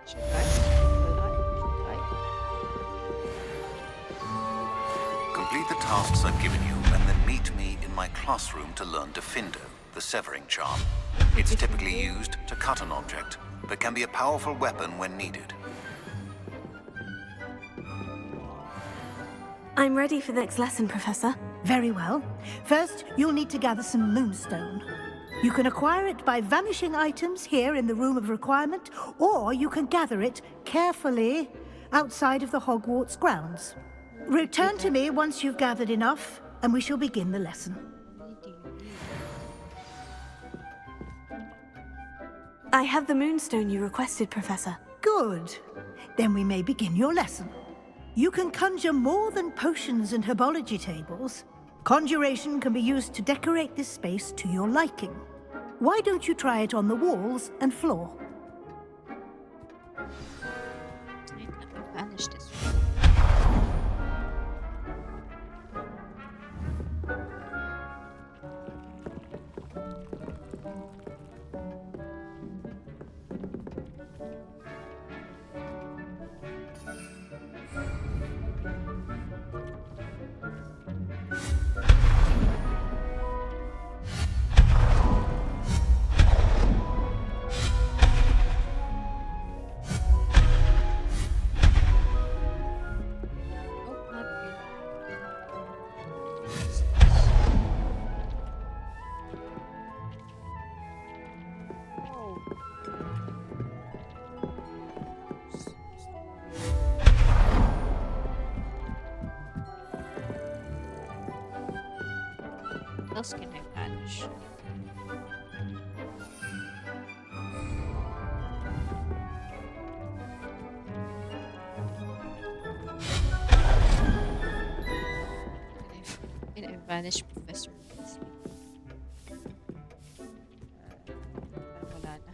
Should I? Should I? Complete the tasks I've given you, and then meet me in my classroom to learn Defindo, the severing charm. It's typically used to cut an object, but can be a powerful weapon when needed. I'm ready for the next lesson, Professor. Very well. First, you'll need to gather some moonstone. You can acquire it by vanishing items here in the Room of Requirement, or you can gather it carefully outside of the Hogwarts grounds. Return to me once you've gathered enough, and we shall begin the lesson. I have the moonstone you requested, Professor. Good. Then we may begin your lesson. You can conjure more than potions and herbology tables. Conjuration can be used to decorate this space to your liking. Why don't you try it on the walls and floor? I can banish this. What else can I banish? Can I banish Professor Weasley? Wala na.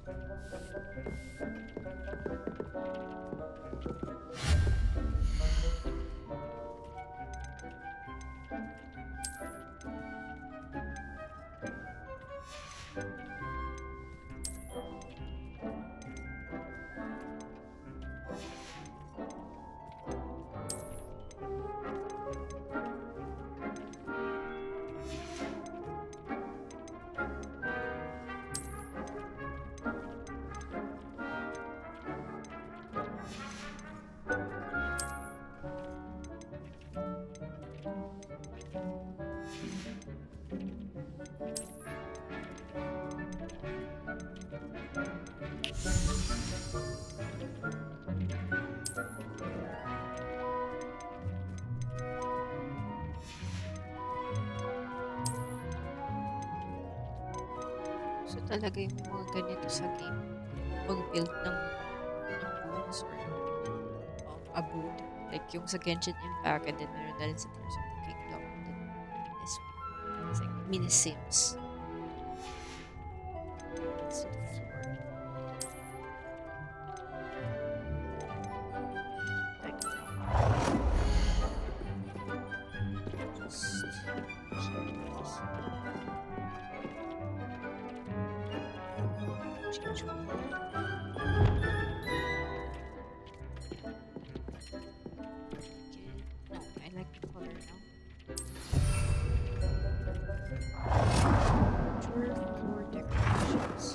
So talaga yung mga ganito sa game, mag-build ng runes or abode. Like yung sa Genshin Impact, and then meron na rin sa Tears of the Kingdom. And then this one. It's like mini Sims. Let's do the floor. Change color. Okay. No, I like the color now. Drawer floor decorations.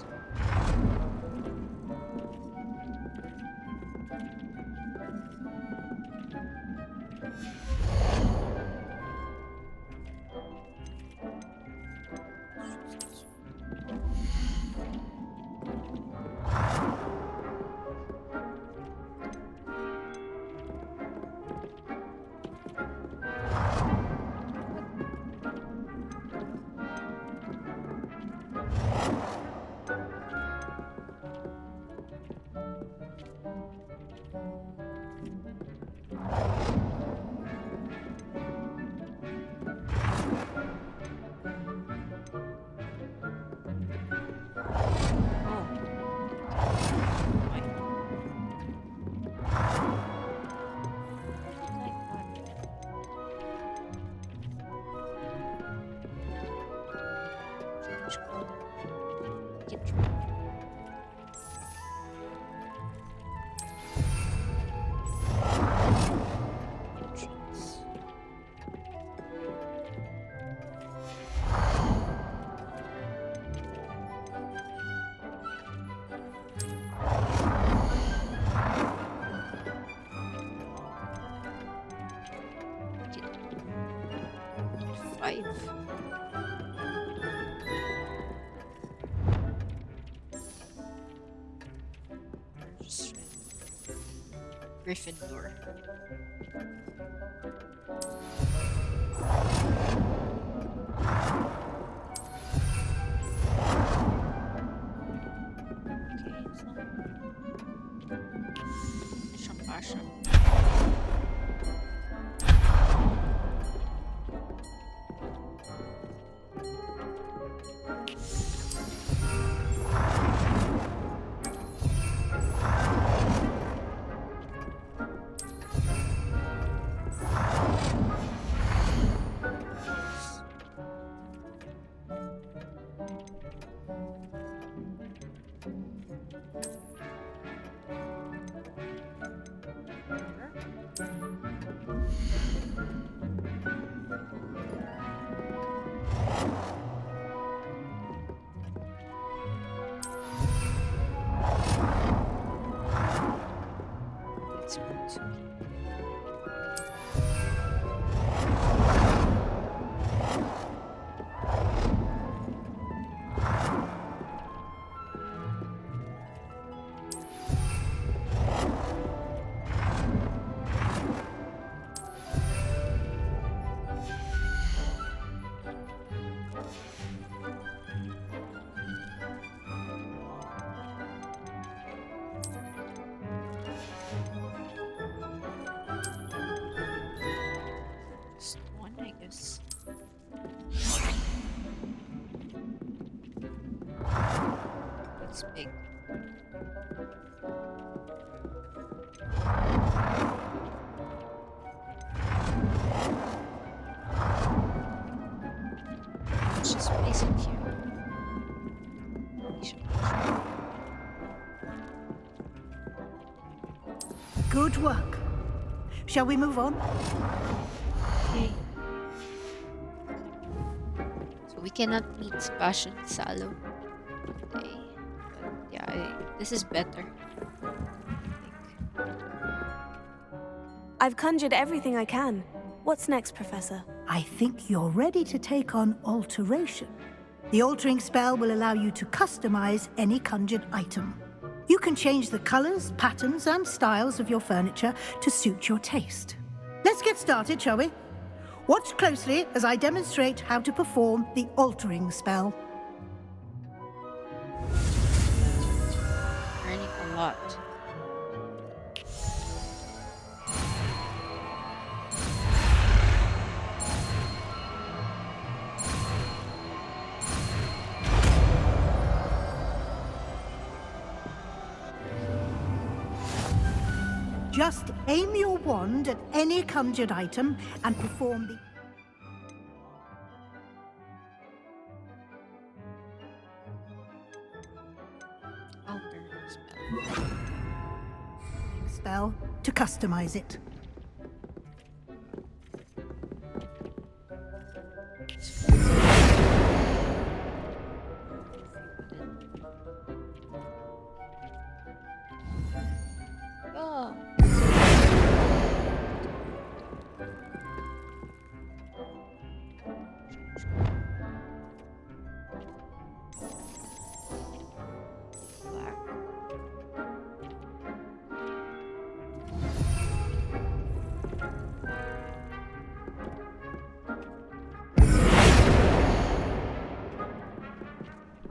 Five. Just Gryffindor. Passion. Just one, I guess. That's big. Let's just place it here. Good work. Shall we move on? Okay. So we cannot meet Sebastian Salo today. But yeah, this is better. I think. I've conjured everything I can. What's next, Professor? I think you're ready to take on alteration. The altering spell will allow you to customize any conjured item. You can change the colors, patterns, and styles of your furniture to suit your taste. Let's get started, shall we? Watch closely as I demonstrate how to perform the altering spell. Learning a lot. Just aim your wand at any conjured item and perform the... Spell. Spell to customize it. Oh. Black.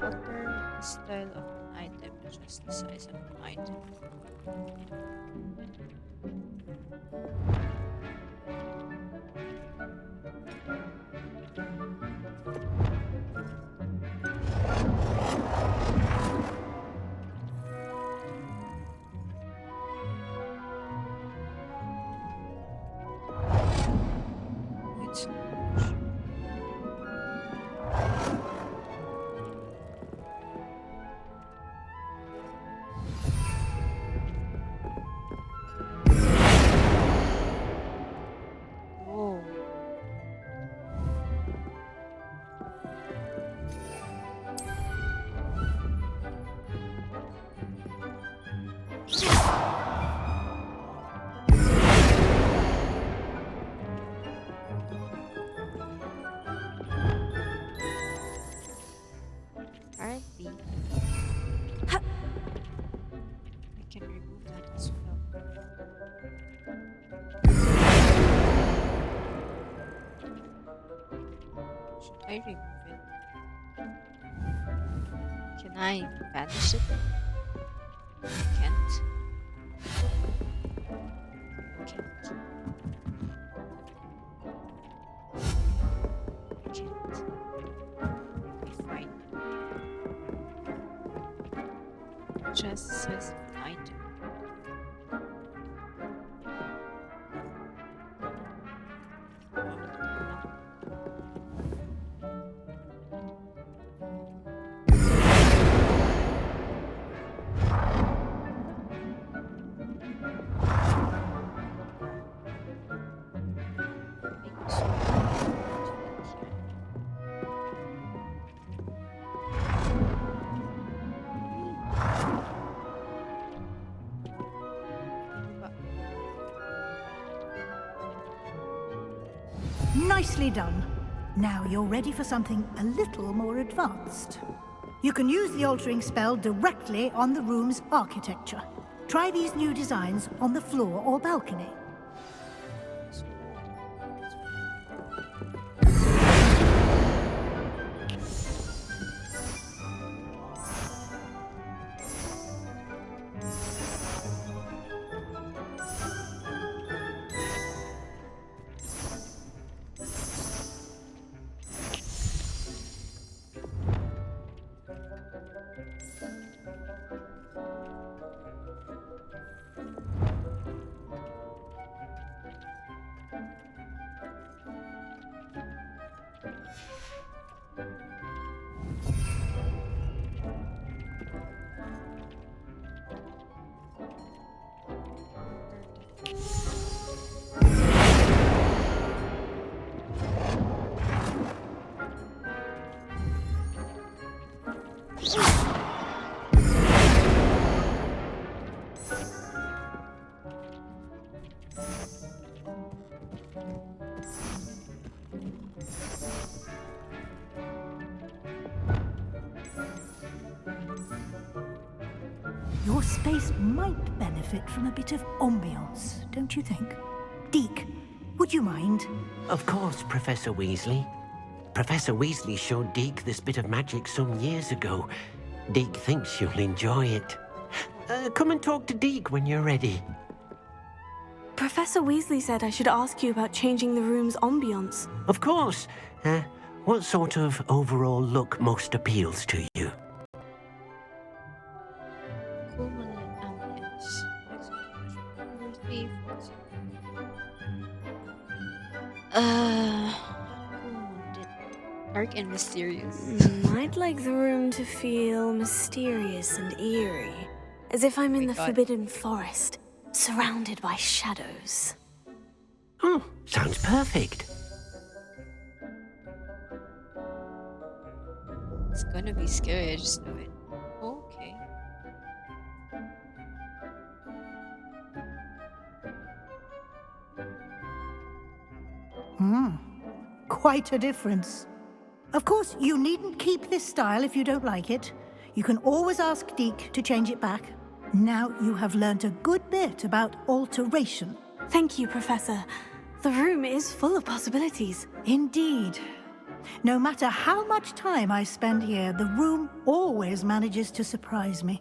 Alter the style of an item, adjust the size of an item. It's oh. Apparently, I can remove that as well. Should I remove it? Can I banish it? Can't. Can't. I can't. Okay, fine. Just says an item. Nicely done. Now you're ready for something a little more advanced. You can use the altering spell directly on the room's architecture. Try these new designs on the floor or balcony. Your space might benefit from a bit of ambiance, don't you think? Deke, would you mind? Of course, Professor Weasley. Professor Weasley showed Deke this bit of magic some years ago. Deke thinks you'll enjoy it. Come and talk to Deke when you're ready. Professor Weasley said I should ask you about changing the room's ambience. Of course. What sort of overall look most appeals to you? Cool ambience. Dark and mysterious. I'd like the room to feel mysterious and eerie, as if I'm Oh in my the god. Forbidden Forest, surrounded by shadows. Oh, sounds perfect. It's gonna be scary, I just know it. Okay. Quite a difference. Of course, you needn't keep this style if you don't like it. You can always ask Deke to change it back. Now you have learnt a good bit about alteration. Thank you, Professor. The room is full of possibilities. Indeed. No matter how much time I spend here, the room always manages to surprise me.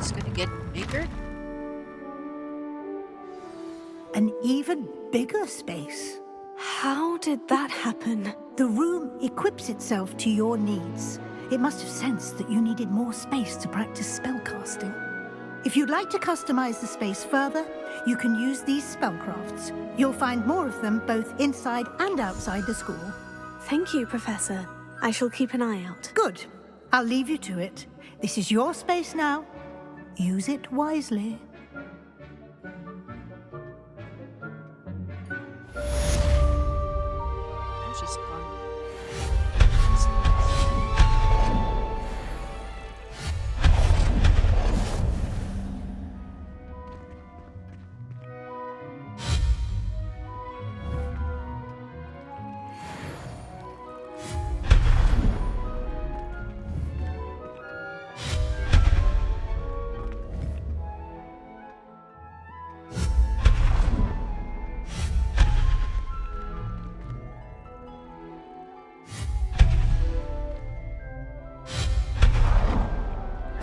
It's gonna get bigger? An even bigger space. How did that happen? The room equips itself to your needs. It must have sensed that you needed more space to practice spellcasting. If you'd like to customize the space further, you can use these spellcrafts. You'll find more of them both inside and outside the school. Thank you, Professor. I shall keep an eye out. Good. I'll leave you to it. This is your space now. Use it wisely. Oh, she's gone.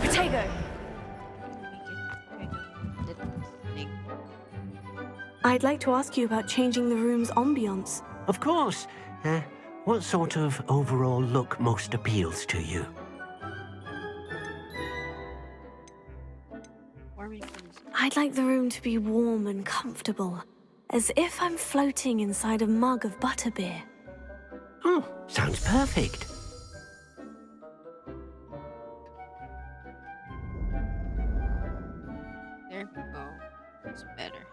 Protego! Make it kind of little thing. I'd like to ask you about changing the room's ambiance. Of course. What sort of overall look most appeals to you? Warming foods. I'd like the room to be warm and comfortable, as if I'm floating inside a mug of butterbeer. Oh, sounds perfect. There we go. It's better.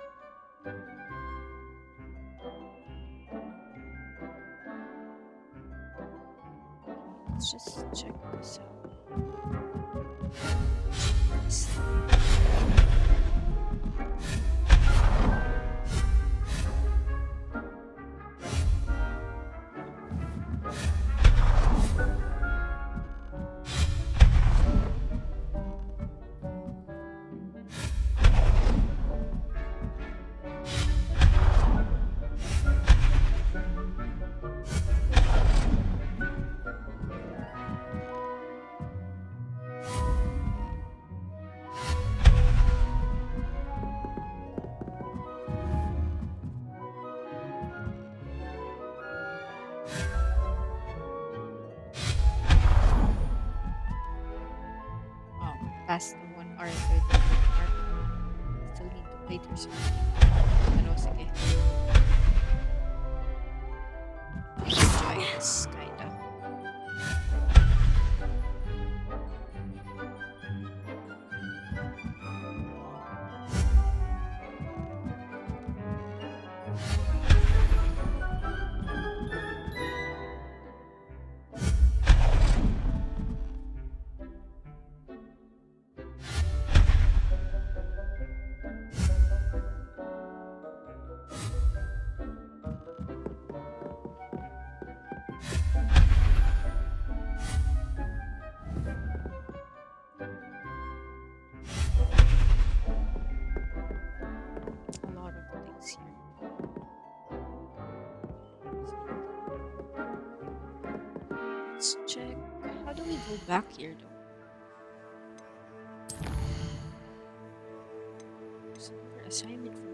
Let's just check this out. This past the 1 hour and 30 minute mark. Still need to play through something. Pero sige. Enjoy this, kinda. A lot of things here. Let's check. How do we go back here though? There's another assignment for me.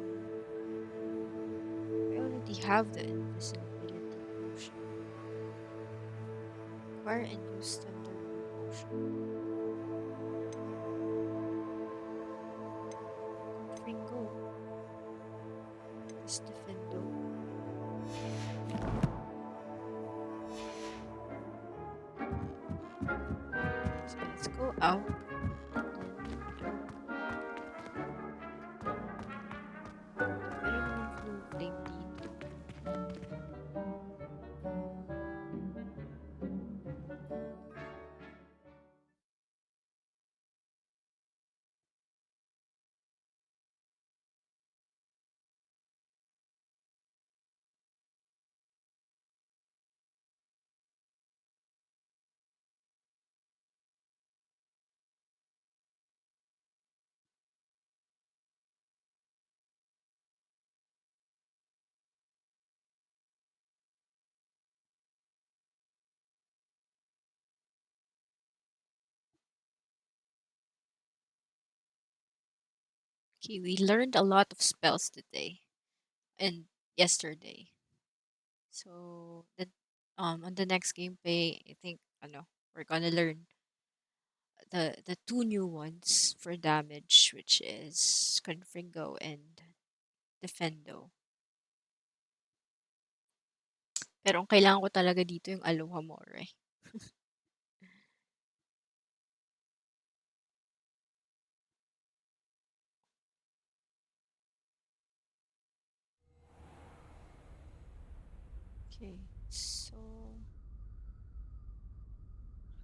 already have the invisibility potion. Acquire and use thunder potion. Confringo. Stefendo. So let's go out and then look. Meron naman flu flame dito. Okay, we learned a lot of spells today and yesterday. So then on the next gameplay, I think we're gonna learn the two new ones for damage, which is Confringo and Defendo. Pero ang kailangan ko talaga dito yung Aloha More. Okay, so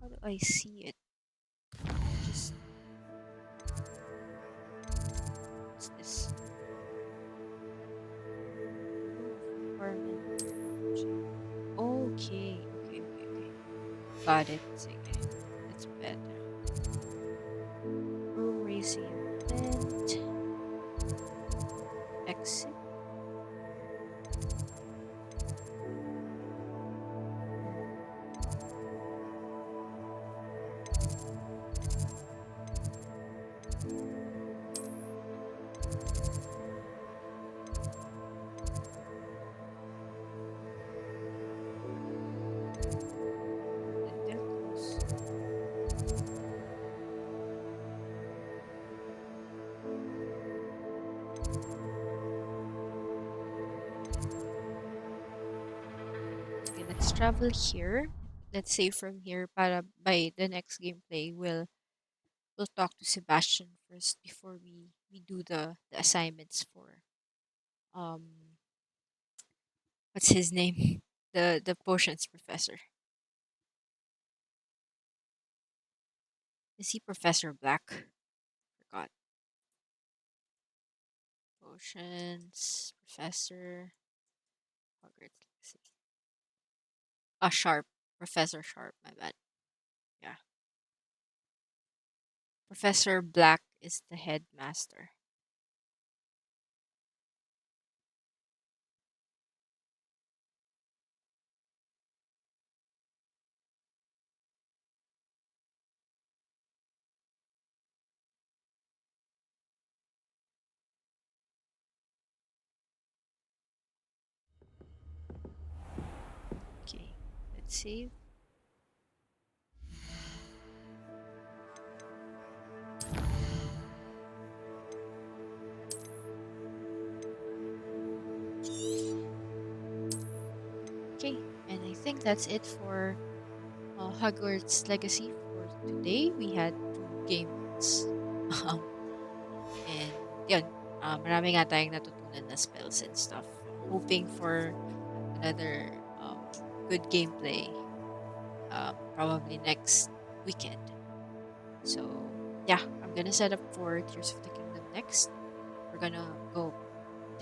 how do I see it? Just what's this? Room of requirement. Okay. Got it. Sige. That's better. Room raising event. Exit. Then they'll close. Okay, let's travel here. Let's say from here para by the next gameplay we'll talk to Sebastian first before we do the assignments for um what's his name? The potions professor. Is he Professor Black? Forgot. Potions Professor Hogwarts Legacy. Ah, Sharp. Professor Sharp, my bad. Yeah. Professor Black is the headmaster. Okay, let's save. Okay, and I think that's it for Hogwarts Legacy for today. We had two games. Um, and yun, marami nga tayong natutunan na spells and stuff. Hoping for another good gameplay probably next weekend. So yeah, I'm gonna set up for Tears of the Kingdom next. We're gonna go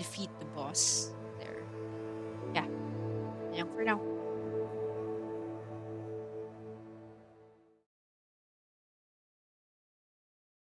defeat the boss there. Yeah, yan for now.